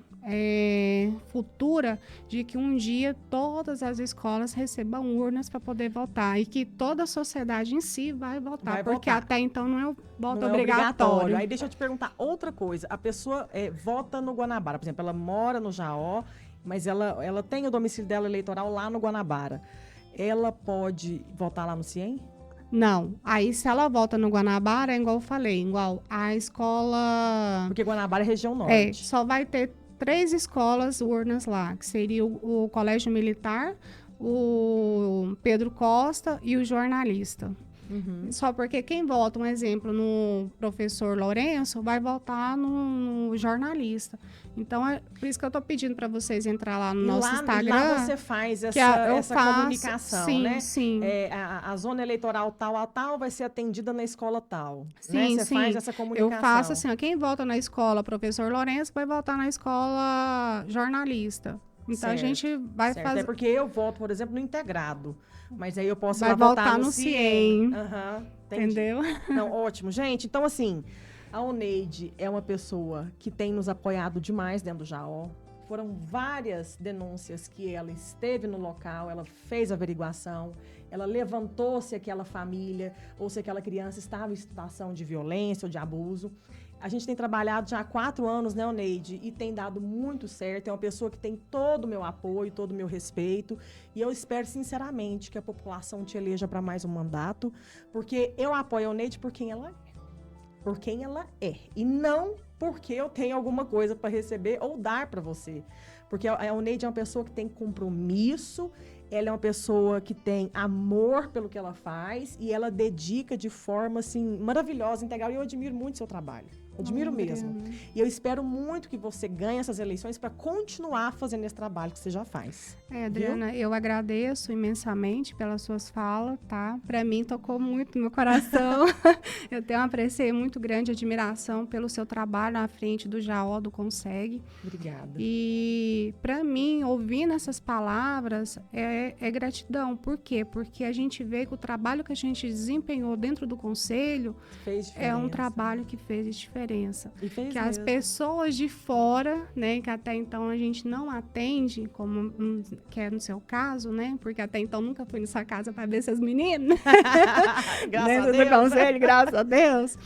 futura de que um dia todas as escolas recebam urnas para poder votar e que toda a sociedade em si vai votar, porque até então não é o voto obrigatório. Aí deixa eu te perguntar outra coisa. A pessoa vota no Guanabara, por exemplo, ela mora no Jaó, mas ela tem o domicílio dela eleitoral lá no Guanabara. Ela pode votar lá no CIEM? Não. Aí, se ela vota no Guanabara, é igual eu falei, igual a escola... Porque Guanabara é região norte. Só vai ter 3 escolas urnas lá, que seria o Colégio Militar, o Pedro Costa e o Jornalista. Só porque quem vota, um exemplo, no professor Lourenço, vai votar no jornalista. Então, é por isso que eu estou pedindo para vocês entrar lá no nosso Instagram. Lá você faz essa comunicação, sim, né? Sim, a zona eleitoral tal a tal vai ser atendida na escola tal. Sim, né? Você faz essa comunicação. Eu faço assim, ó, quem vota na escola professor Lourenço vai votar na escola jornalista. Então, certo, a gente vai fazer... É porque eu voto, por exemplo, no integrado. Mas aí eu posso vai votar no CIEM. Entendeu? Não, ótimo. Gente, então assim, a Oneide é uma pessoa que tem nos apoiado demais dentro do Jaó. Foram várias denúncias que ela esteve no local, ela fez a averiguação, ela levantou se aquela família ou se aquela criança estava em situação de violência ou de abuso. A gente tem trabalhado já há 4 anos, né, Oneide? E tem dado muito certo. É uma pessoa que tem todo o meu apoio, todo o meu respeito. E eu espero, sinceramente, que a população te eleja para mais um mandato. Porque eu apoio a Oneide por quem ela é. Por quem ela é. E não porque eu tenho alguma coisa para receber ou dar para você. Porque a Oneide é uma pessoa que tem compromisso, ela é uma pessoa que tem amor pelo que ela faz e ela dedica de forma, assim, maravilhosa, integral. E eu admiro muito seu trabalho. Admiro mesmo. E eu espero muito que você ganhe essas eleições para continuar fazendo esse trabalho que você já faz. Adriana, eu agradeço imensamente pelas suas falas, tá? Para mim, tocou muito no meu coração. Eu tenho um apreço muito grande, admiração pelo seu trabalho à frente do Jaó, do Consegue. Obrigada. E, para mim, ouvindo essas palavras, é gratidão. Por quê? Porque a gente vê que o trabalho que a gente desempenhou dentro do Conselho é um trabalho que fez diferença. Que as pessoas de fora, né, que até então a gente não atende, como que é no seu caso, né, porque até então nunca fui nessa casa para ver seus meninos. Graças a Deus. Conselho, graças a Deus.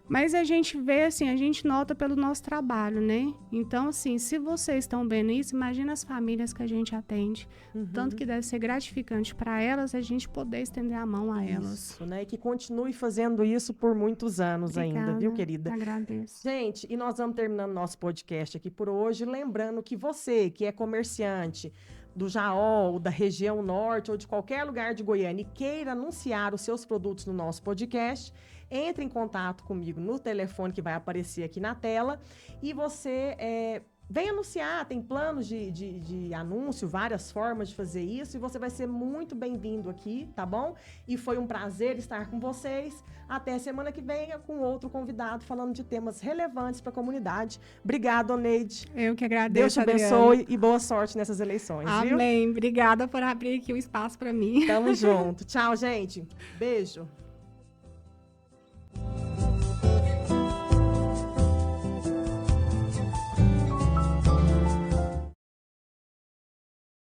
Mas a gente vê, assim, a gente nota pelo nosso trabalho, né? Então, assim, se vocês estão vendo isso, imagina as famílias que a gente atende. Tanto que deve ser gratificante para elas a gente poder estender a mão a elas. Isso, né? E que continue fazendo isso por muitos anos ainda, viu, querida? Agradeço. Gente, e nós vamos terminando nosso podcast aqui por hoje, lembrando que você, que é comerciante do Jaó, ou da região norte, ou de qualquer lugar de Goiânia e queira anunciar os seus produtos no nosso podcast, entre em contato comigo no telefone que vai aparecer aqui na tela e você vem anunciar, tem planos de anúncio, várias formas de fazer isso, e você vai ser muito bem-vindo aqui, tá bom? E foi um prazer estar com vocês. Até semana que vem com outro convidado falando de temas relevantes para a comunidade. Obrigada, Oneide. Eu que agradeço, Deus te abençoe e boa sorte nessas eleições, viu? Amém. Obrigada por abrir aqui o espaço para mim. Tamo junto. Tchau, gente. Beijo.